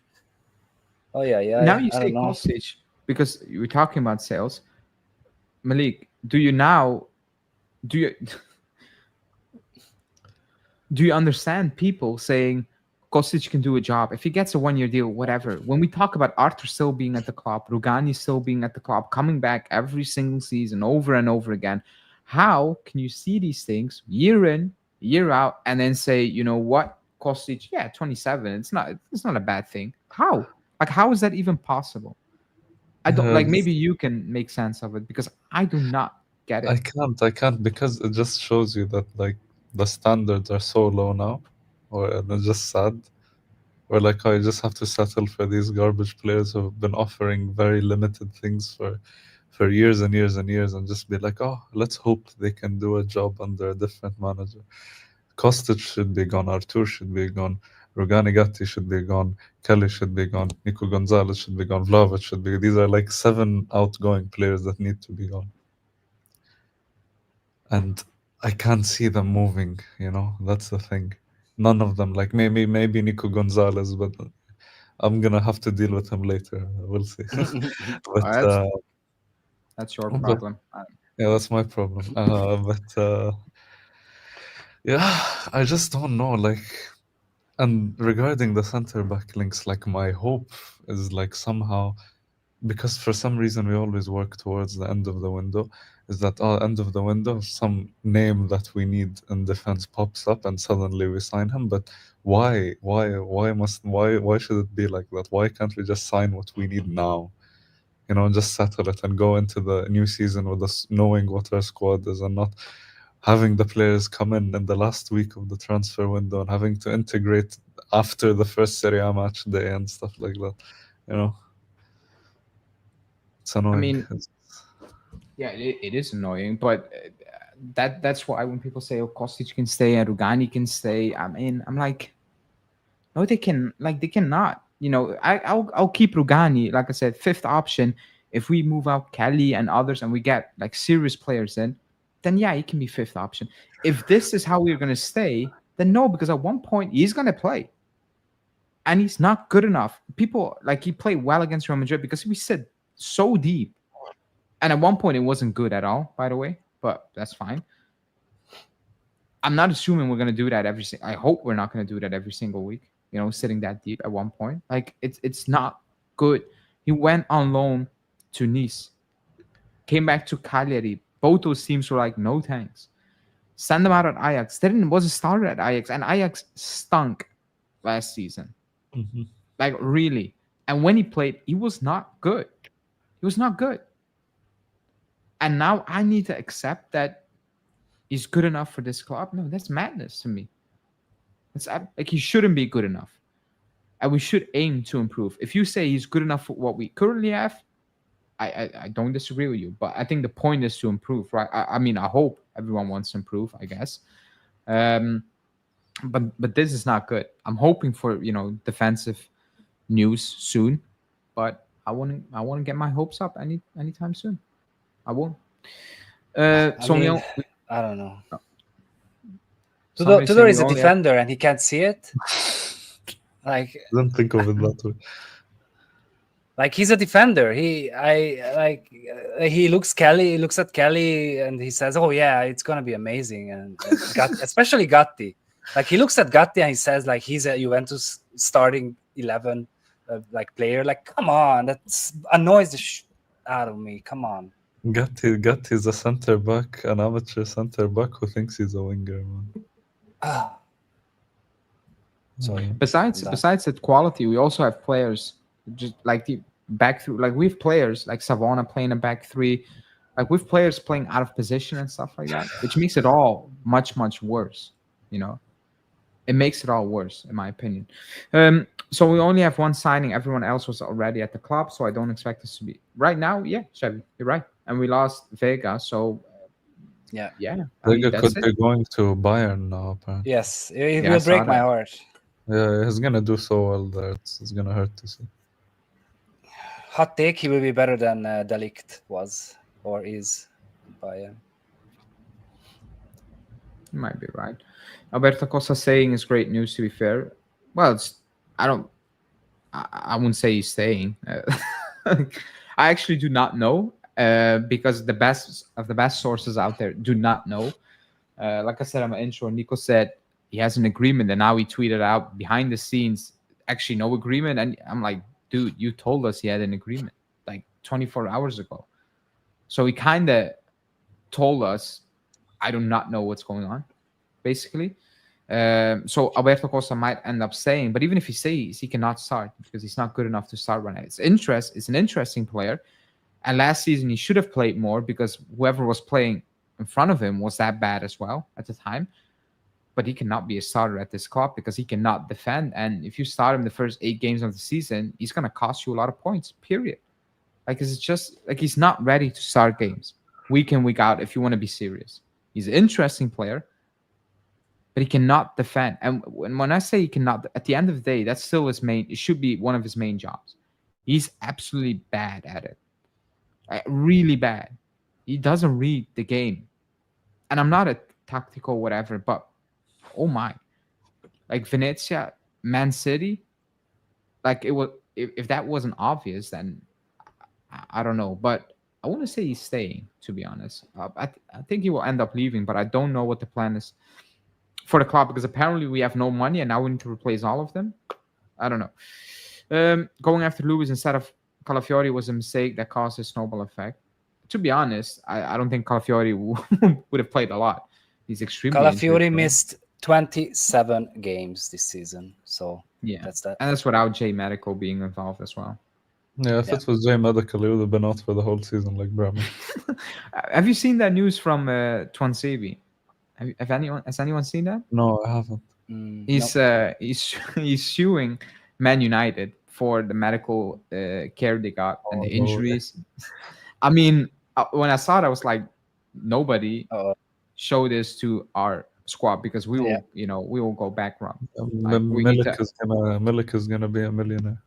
Oh yeah. Now you say Kostic because you're talking about sales. Malik, do you understand people saying Kostic can do a job if he gets a 1-year deal, whatever? When we talk about Arthur still being at the club, Rugani still being at the club, coming back every single season over and over again, how can you see these things year in, year out, and then say, you know what, Kostic, 27, it's not a bad thing. How? Like, how is that even possible? I don't like. Maybe you can make sense of it because I do not get it. I can't because it just shows you that like the standards are so low now, and it's just sad. Or like I just have to settle for these garbage players who have been offering very limited things for years and years and years, and just be like, oh, let's hope they can do a job under a different manager. Kostic should be gone, Artur should be gone, Rugani Gatti should be gone, Kelly should be gone, Nico Gonzalez should be gone, Vlahovic should be. These are like 7 outgoing players that need to be gone. And I can't see them moving, that's the thing. None of them, like maybe Nico Gonzalez, but I'm gonna have to deal with him later. We'll see. But that's your problem. Yeah, that's my problem. But yeah, I just don't know. Like, and regarding the center back links, like my hope is like somehow, because for some reason we always work towards the end of the window, is that end of the window some name that we need in defense pops up and suddenly we sign him. But why should it be like that? Why can't we just sign what we need now? You know, just settle it and go into the new season with us knowing what our squad is, and not having the players come in the last week of the transfer window and having to integrate after the first Serie A match day and stuff like that. You know, it's I annoying. mean, yeah, it is annoying, but that's why when people say, "Oh, Kostic can stay and Rugani can stay," I mean, I'm like, no, they can. Like, they cannot. You know, I'll keep Rugani, like I said, fifth option. If we move out Kelly and others, and we get like serious players in, then yeah, he can be fifth option. If this is how we're gonna stay, then no, because at one point he's gonna play, and he's not good enough. People like he played well against Real Madrid because we sit so deep. And at one point, it wasn't good at all, by the way, but that's fine. I'm not assuming we're going to do that every I hope we're not going to do that every single week, you know, sitting that deep at one point. Like, it's not good. He went on loan to Nice, came back to Cagliari. Both those teams were like, no thanks. Send them out at Ajax. Didn't was a starter at Ajax, and Ajax stunk last season. Mm-hmm. Like, really. And when he played, he was not good. He was not good. And now I need to accept that he's good enough for this club. No, that's madness to me. It's like he shouldn't be good enough. And we should aim to improve. If you say he's good enough for what we currently have, I don't disagree with you. But I think the point is to improve, right? I mean, I hope everyone wants to improve, I guess. But this is not good. I'm hoping for, you know, defensive news soon. But I want to get my hopes up anytime soon. I won't. So mean, Neil, I don't know. somebody Tudor saying is we a only have- defender and he can't see it. Like, I don't think of it that way. like he's a defender. He looks Kelly. He looks at Kelly and he says, "Oh yeah, it's gonna be amazing." And especially Gatti. Like, he looks at Gatti and he says, like, he's a Juventus starting 11 like player. Like, come on, that annoys the out of me. Come on. Gatti's a center back, an amateur center back who thinks he's a winger, man. Sorry. Besides that quality, we also have players just like the back three. Like, we have players like Savona playing a back three. Like, we have players playing out of position and stuff like that, which makes it all much worse. You know, it makes it all worse, in my opinion. So we only have one signing. Everyone else was already at the club, so I don't expect this to be right now. Yeah, Chevy, you're right. And we lost Vega, so Yeah. I mean, Vega that's could it. be going to Bayern now, apparently. Yes, it Yeah, I will saw break my that. heart. Yeah, he's gonna do so well there. It's gonna hurt to see. Hot take: he will be better than Delict was or is in Bayern. You might be right. Alberto Costa saying is great news, to be fair. Well, it's I wouldn't say he's staying. I actually do not know because the best sources out there do not know. Like I said in my intro, Nico said he has an agreement, and now he tweeted out behind the scenes, actually no agreement. And I'm like, dude, you told us he had an agreement like 24 hours ago. So he kind of told us, I do not know what's going on, basically. So Alberto Costa might end up staying, but even if he stays, he cannot start because he's not good enough to start right now. It's an interesting player, and last season he should have played more because whoever was playing in front of him was that bad as well at the time. But he cannot be a starter at this club because he cannot defend. And if you start him the first 8 games of the season, he's gonna cost you a lot of points. Period. Like, it's just like he's not ready to start games week in, week out. If you want to be serious, he's an interesting player, but he cannot defend. And when I say he cannot, at the end of the day, that's still his main. It should be one of his main jobs. He's absolutely bad at it, really bad. He doesn't read the game, and I'm not a tactical whatever, but oh my, like Venezia, Man City, like it was. If that wasn't obvious, then I don't know. But I want to say he's staying, to be honest. I think he will end up leaving, but I don't know what the plan is for the club, because apparently we have no money and now we need to replace all of them. I don't know. Going after Lewis instead of Calafiori was a mistake that caused a snowball effect. To be honest, I don't think Calafiori would have played a lot. He's extremely Calafiori injury-prone. missed 27 games this season, so Yeah, that's that. and that's without J Medical being involved as well. Yeah, if it was J Medical, he would have been out for the whole season like Bremer. Have you seen that news from Twansebi? Has anyone seen that? No, I haven't. He's suing Man United for the medical care they got and the no way. injuries. I mean, when I saw it, I was like, nobody show this to our squad, because we will, we will go bankrupt. Like, Milik is gonna be a millionaire.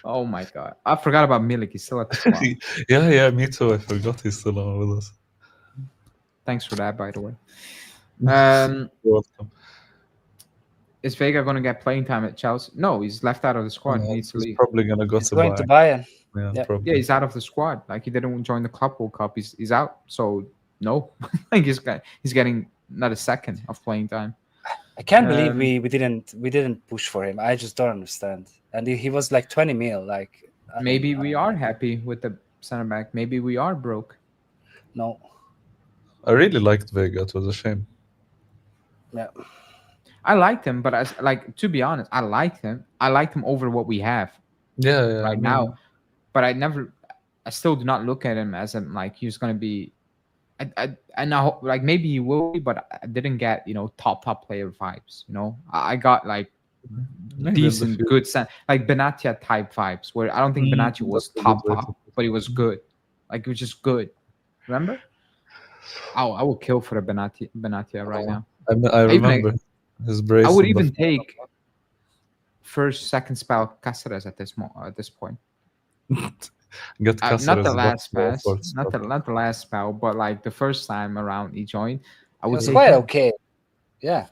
Oh my god, I forgot about Milik. He's still at the squad. yeah, me too. I forgot he's still on with us. Thanks for that, by the way. You're welcome. Is Vega going to get playing time at Chelsea? No, he's left out of the squad. He needs to He's leave. probably gonna go He's to going to Bayern. Bayern. Yeah, probably. Yeah, he's out of the squad. Like, he didn't join the Club World Cup. He's out. So no, like he's getting not a second of playing time. I can't believe we didn't push for him. I just don't understand. And he was like 20 mil. Like, maybe we are happy with the center back. Maybe we are broke. No. I really liked Vega. It was a shame. Yeah. I liked him, but to be honest, I liked him. I liked him over what we have Yeah. now. But I still do not look at him as like he's going to be. I know, like, maybe he will be, but I didn't get top player vibes. I got like Maybe decent, good sense, like Benatia type vibes, where I don't think Benatia was top, but he was good. Like, he was just good. Remember? I will kill for a Benatia right now. I remember his brace. I would even take first, second spell Cáceres at this point. Get not the last pass, not the last spell, but like the first time around he joined, I would. It was quite okay. Yeah,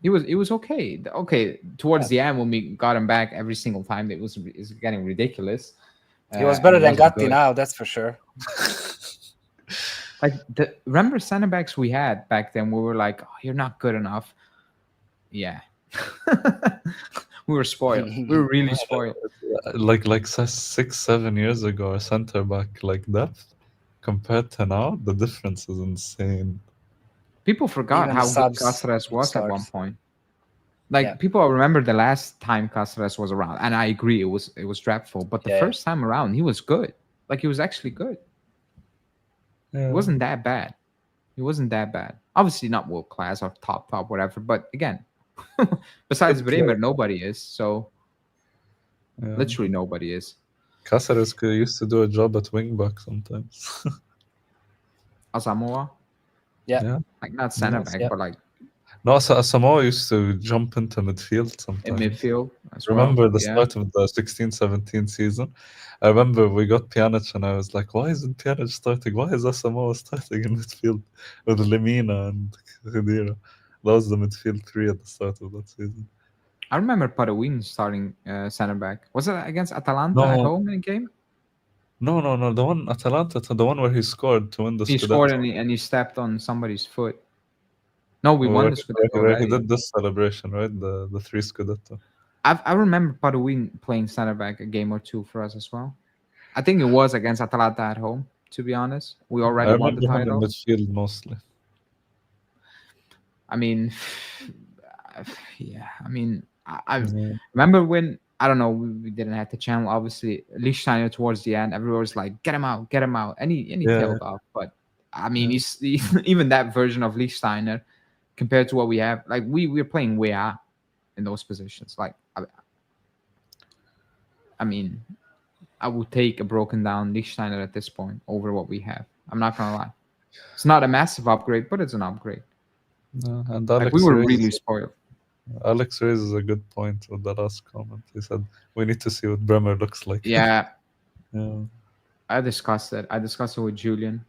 it was okay. Okay, towards the end when we got him back every single time, it was getting ridiculous. He was better than Gatti now, that's for sure. Like, remember center backs we had back then? We were like, oh, you're not good enough. Yeah. We were spoiled. We were really spoiled. Like 6-7 years ago, a center back like depth compared to now, the difference is insane. People forgot Even how subs, good Cáceres was stars. at one point. Like, people remember the last time Cáceres was around, and I agree it was dreadful. But the first time around, he was good. Like, he was actually good. Yeah. It wasn't that bad. It wasn't that bad. Obviously not world class or top, whatever. But again, besides Bremer, nobody is. So literally nobody is. Cáceres used to do a job at wing back sometimes. Asamoah? Yeah. Like, not center back, but like... No, Asamoah used to jump into midfield sometimes. In midfield as Remember well. the start of the 16-17 season? I remember we got Pjanic and I was like, why isn't Pjanic starting? Why is Asamoah starting in midfield with Lemina and Khedira? That was the midfield three at the start of that season. I remember Padawin starting center back. Was it against Atalanta at home in a game? No. The one Atalanta, the one where he scored to win the He Scudetto. scored and he stepped on somebody's foot. No, we won the Scudetto already. He did this celebration, right? The 3 Scudetto. I remember Padawin playing center back a game or two for us as well. I think it was against Atalanta at home, to be honest. We already won the title. In midfield mostly. I mean, yeah. I mean, I remember when, I don't know, we didn't have the channel, obviously. Lichtsteiner towards the end, everyone was like, get him out. And he tailed off. But, I mean, he's even that version of Lichtsteiner compared to what we have. Like, we're playing way out in those positions. Like, I mean, I would take a broken down Lichtsteiner at this point over what we have. I'm not going to lie. It's not a massive upgrade, but it's an upgrade. No, and Like, we were really spoiled. Alex raises a good point with the last comment. He said, we need to see what Bremer looks like. Yeah. Yeah. I discussed it with Julian.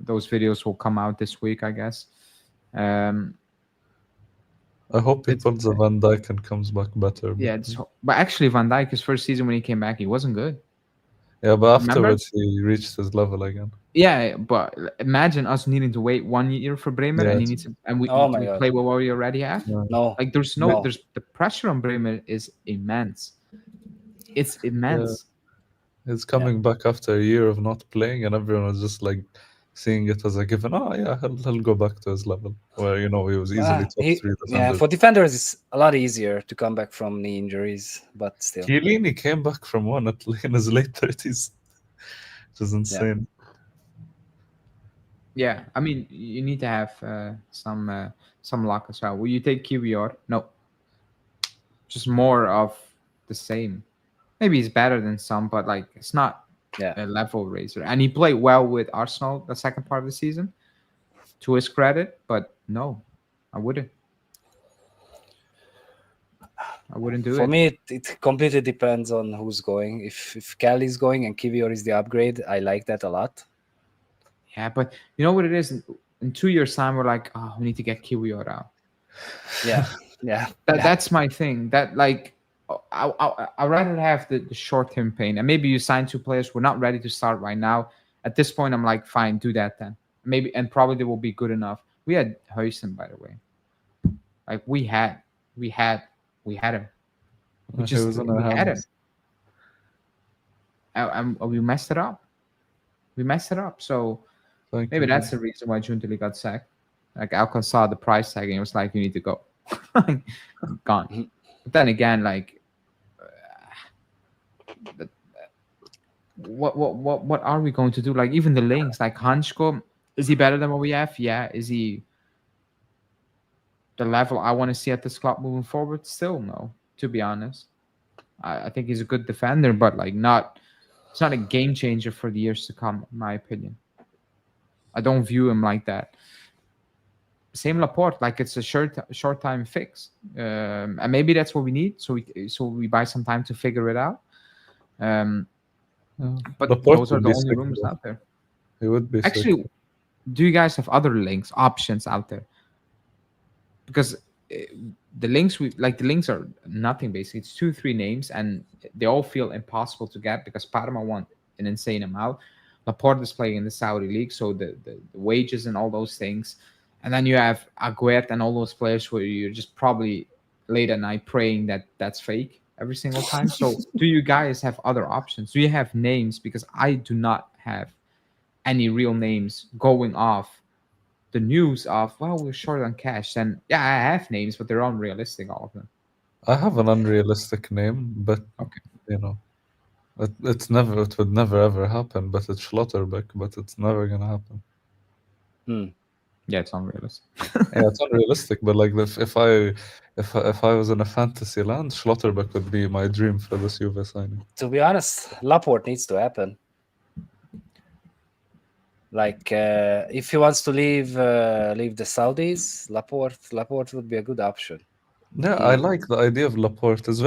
Those videos will come out this week, I guess. I hope he pulls a Van Dijk and comes back better. Yeah, but actually Van Dijk, his first season when he came back, he wasn't good. Yeah, but Remember? afterwards he reached his level again. Yeah, but imagine us needing to wait 1 year for Bremer, Yeah, and he needs to, and we, Oh we my we God. play what we already have. yeah. No, Like there's no. there's the pressure on Bremer is immense. It's immense. He's coming back after a year of not playing, and everyone was just like seeing it as a given. Oh yeah, he'll go back to his level where he was easily top three defender. For defenders, it's a lot easier to come back from knee injuries, but still. Chiellini came back from one in his late 30s, which is insane. Yeah, I mean you need to have some luck as well. Will you take QBR? No, just more of the same. Maybe he's better than some, but like it's not a level raiser. And he played well with Arsenal the second part of the season, to his credit. But no, I wouldn't. I wouldn't do it. For me, it completely depends on who's going. If Kelly's going and Kivior is the upgrade, I like that a lot. Yeah, but you know what it is? In 2 years' time, we're like, oh, we need to get Kiwior out. Yeah, yeah. That's my thing. That like, I'd rather have the short-term pain. And maybe you sign 2 players. We're not ready to start right now. At this point, I'm like, fine, do that then. Maybe, and probably they will be good enough. We had Huijsen, by the way. Like we had him. We had him. And we messed it up. So maybe that's the reason why Juntili got sacked. Like Alcon saw the price tag and he was like, "You need to go." Gone. But then again, like, what are we going to do? Like even the links, like Hansko, is he better than what we have? Yeah. Is he the level I want to see at this club moving forward? Still no, to be honest. I think he's a good defender, but like it's not a game changer for the years to come, in my opinion. I don't view him like that. Same Laporte, like it's a short time fix, and maybe that's what we need. So we buy some time to figure it out. But Laporte those are would the be only sick, rumors though. out there. He would be Actually, sick. do you guys have other links options out there? Because the links are nothing basically. It's 2-3 names, and they all feel impossible to get because Parma want an insane amount. Laporte is playing in the Saudi league, so the wages and all those things. And then you have Aguert and all those players where you're just probably late at night praying that that's fake every single time. So do you guys have other options? Do you have names? Because I do not have any real names going off the news of, well, we're short on cash. And yeah, I have names, but they're unrealistic, all of them. I have an unrealistic name, but Okay. it would never ever happen. But it's Schlotterbeck, but it's never gonna happen. Yeah, it's unrealistic. Yeah, it's unrealistic. But like if I was in a fantasy land, Schlotterbeck would be my dream for this Juve signing. To be honest, Laporte needs to happen. Like if he wants to leave the Saudis, Laporte would be a good option. Yeah, I like the idea of Laporte. It's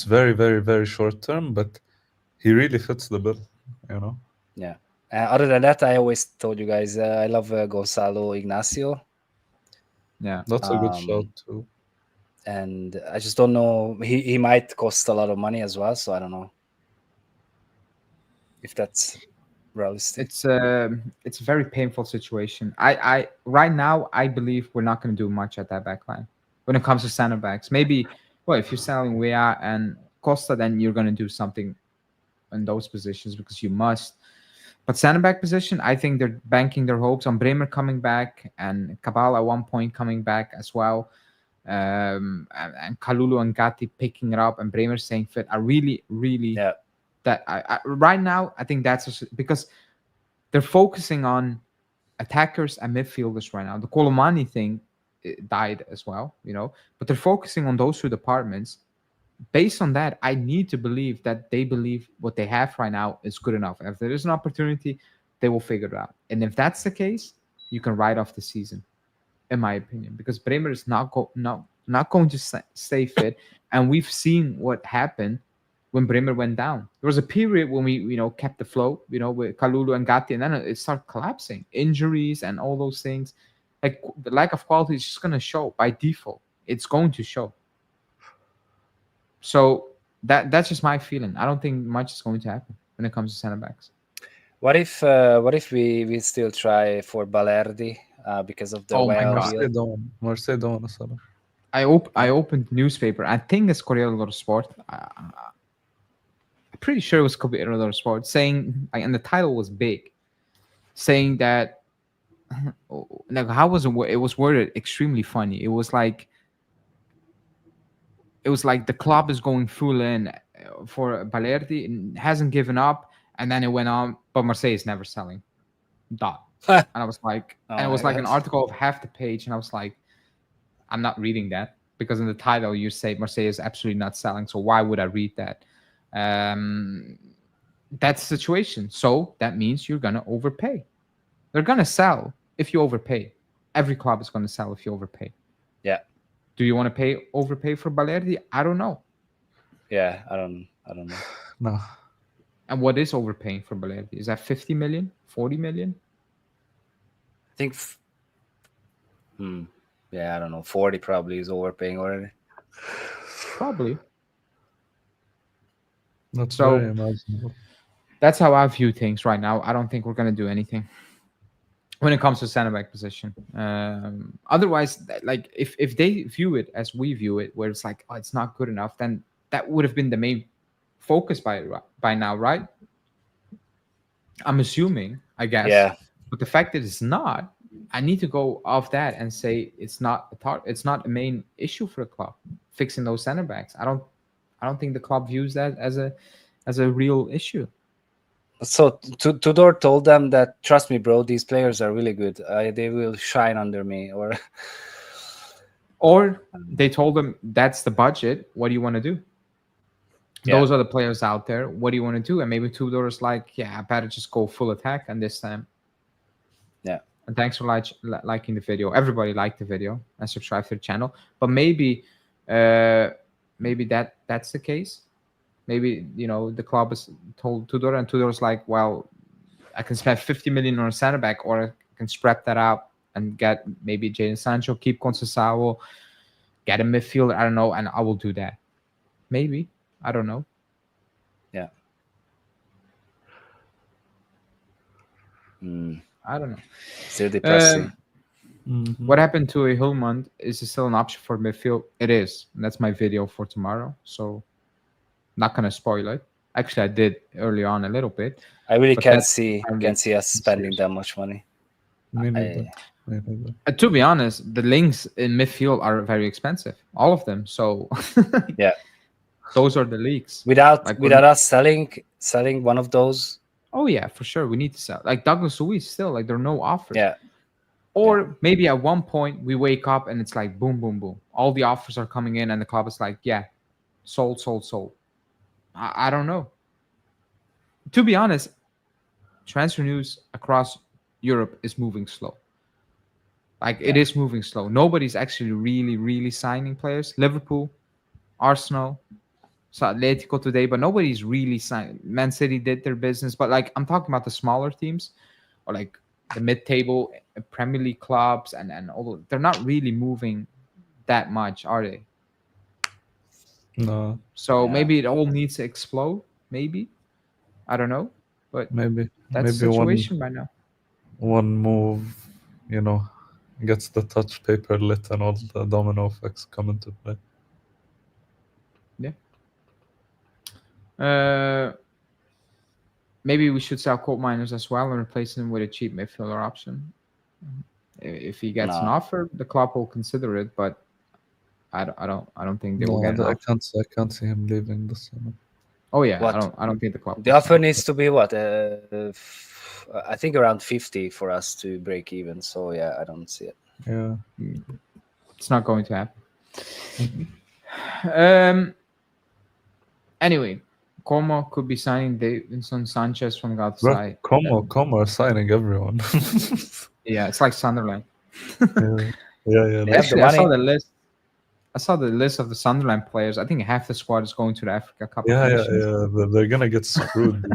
very, very, very short term, but he really fits the bill. Yeah. Other than that, I always told you guys I love Gonzalo Ignacio. Yeah, that's a good shout too. And I just don't know. He might cost a lot of money as well, so I don't know if that's realistic. It's a very painful situation. I right now I believe we're not going to do much at that back line when it comes to center backs. Maybe if you're selling Weah and Costa, then you're going to do something in those positions because you must. But center back position, I think they're banking their hopes on Bremer coming back and Cabal at one point coming back as well. And Kalulu and Gatti picking it up and Bremer staying fit. I really that I right now I think that's because they're focusing on attackers and midfielders right now. The Colomani thing died as well, but they're focusing on those 2 departments. Based on that, I need to believe that they believe what they have right now is good enough. If there is an opportunity, they will figure it out. And if that's the case, you can write off the season, in my opinion, because Bremer is not going to stay fit. And we've seen what happened when Bremer went down. There was a period when we kept the flow, with Kalulu and Gatti, and then it started collapsing. Injuries and all those things. Like the lack of quality is just going to show by default. It's going to show. So that's just my feeling. I don't think much is going to happen. when it comes to center backs. What if we still try for Balerdi because of the Oh my Well God. deal? Marseille don't want to sell him. I opened newspaper. I think it's Corriere dello Sport. I'm pretty sure it was Corriere dello Sport saying, and the title was big, saying that like how was it was worded extremely funny. It was like the club is going full in for Balerdi and hasn't given up, and then it went on, but Marseille is never selling. Dot. And I was like, and it was like an article of half the page, and I was like, I'm not reading that because in the title you say Marseille is absolutely not selling. So why would I read that? That's the situation. So that means you're gonna overpay. They're gonna sell if you overpay. Every club is gonna sell if you overpay. Yeah. Do you want to overpay for Balerdi? I don't know. Yeah, I don't know. No. And what is overpaying for Balerdi? Is that 50 million, 40 million? I think. Yeah, I don't know. 40 probably is overpaying already. Probably. That's So- very imaginable. That's how I view things right now. I don't think we're going to do anything when it comes to center back position. Otherwise, like if they view it as we view it, where it's like, oh, it's not good enough, then that would have been the main focus by now, right? I'm assuming, I guess. Yeah. But the fact that it's not, I need to go off that and say it's not a main issue for the club fixing those center backs. I don't think the club views that as a real issue. So Tudor told them that, trust me, bro, these players are really good. They will shine under me. Or they told them that's the budget. What do you want to do? Yeah. Those are the players out there. What do you want to do? And maybe Tudor is like, yeah, I better just go full attack on this time. Yeah. And thanks for liking the video. Everybody liked the video and subscribe to the channel. But maybe that's the case. Maybe, the club is told Tudor, and Tudor's like, well, I can spend 50 million on a center back, or I can spread that out and get maybe Jadon Sancho, keep Conceição, get a midfielder, I don't know, and I will do that. Maybe. I don't know. Yeah. I don't know. Still depressing. What happened to a Hillmund? Is it still an option for midfield? It is. And that's my video for tomorrow. So not gonna spoil it. Actually, I did early on a little bit. I really but can't that's see us spending that much money. Me neither. Me neither. To be honest, the links in midfield are very expensive. All of them. So Yeah. those are the leaks. Without Like us selling one of those. Oh yeah, for sure. We need to sell. Like Douglas Luiz still, like there are no offers. Yeah. Or maybe at one point we wake up and it's like boom, boom, boom. All the offers are coming in and the club is like, yeah, sold. I don't know. To be honest, transfer news across Europe is moving slow. Like it is moving slow. Nobody's actually really, really signing players. Liverpool, Arsenal, so Atletico today, but nobody's really signing. Man City did their business, but like I'm talking about the smaller teams or like the mid-table Premier League clubs and all. They're not really moving that much, are they? No. So maybe it all needs to explode. Maybe, I don't know, but Maybe that's the situation right now. one move, gets the touch paper lit and all the domino effects come into play. Maybe we should sell Colt Miners as well and replace him with a cheap midfielder option. If he gets an offer, the club will consider it, but I don't think they will get an I offer. can't see him leaving this summer. Oh yeah, What? I don't think the club. The offer needs to be what? I think around 50 for us to break even. So yeah, I don't see it. Yeah. It's not going to happen. Anyway, Como could be signing Davinson Sanchez from Galatasaray. Como are signing everyone. Yeah, it's like Sunderland. Yeah. They have Actually, the I saw money. the list. I saw the list of the Sunderland players. I think half the squad is going to the Africa Cup. Yeah. of Nations. They're gonna get screwed.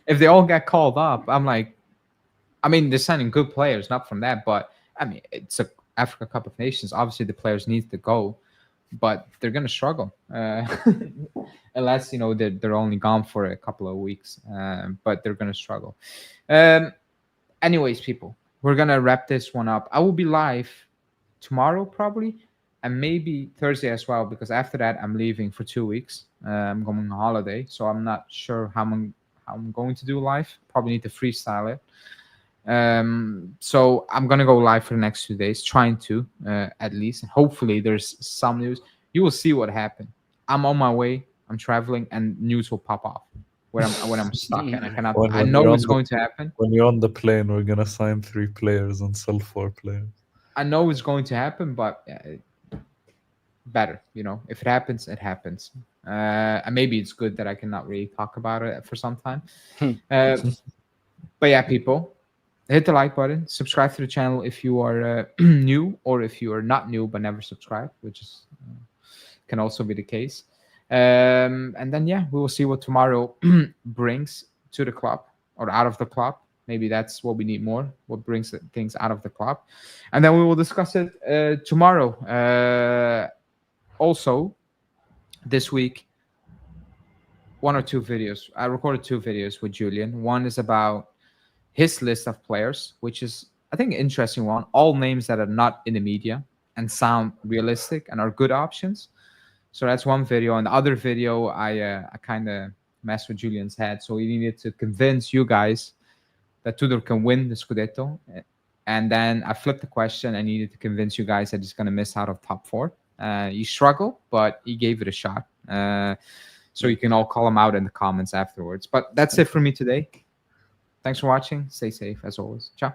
If they all get called up, I'm like, they're signing good players, not from that, but it's a Africa Cup of Nations. Obviously, the players need to go, but they're gonna struggle. unless they're only gone for a couple of weeks, but they're gonna struggle. Anyways, people, we're gonna wrap this one up. I will be live tomorrow probably, and maybe Thursday as well, because after that I'm leaving for 2 weeks. I'm going on holiday, so I'm not sure how I'm going to do live. Probably need to freestyle it. So I'm gonna go live for the next 2 days, trying to at least. Hopefully, there's some news. You will see what happened. I'm on my way. I'm traveling, and news will pop off when I'm stuck, and I cannot. I know it's going to happen. When you're on the plane, we're gonna sign 3 players and sell 4 players. I know it's going to happen, but better, if it happens, it happens. And maybe it's good that I cannot really talk about it for some time. But yeah, people, hit the like button, subscribe to the channel if you are new, or if you are not new but never subscribed, which is can also be the case. And then we will see what tomorrow brings to the club or out of the club. Maybe that's what we need more. What brings things out of the club, and then we will discuss it tomorrow. Also, this week, 1 or 2 videos. I recorded 2 videos with Julian. One is about his list of players, which is, I think, an interesting one. All names that are not in the media and sound realistic and are good options. So that's one video. And the other video, I kind of messed with Julian's head. So he needed to convince you guys that Tudor can win the Scudetto. And then I flipped the question and needed to convince you guys that he's going to miss out of top 4. He struggled, but he gave it a shot. So you can all call him out in the comments afterwards. But that's it for me today. Thanks for watching. Stay safe as always. Ciao.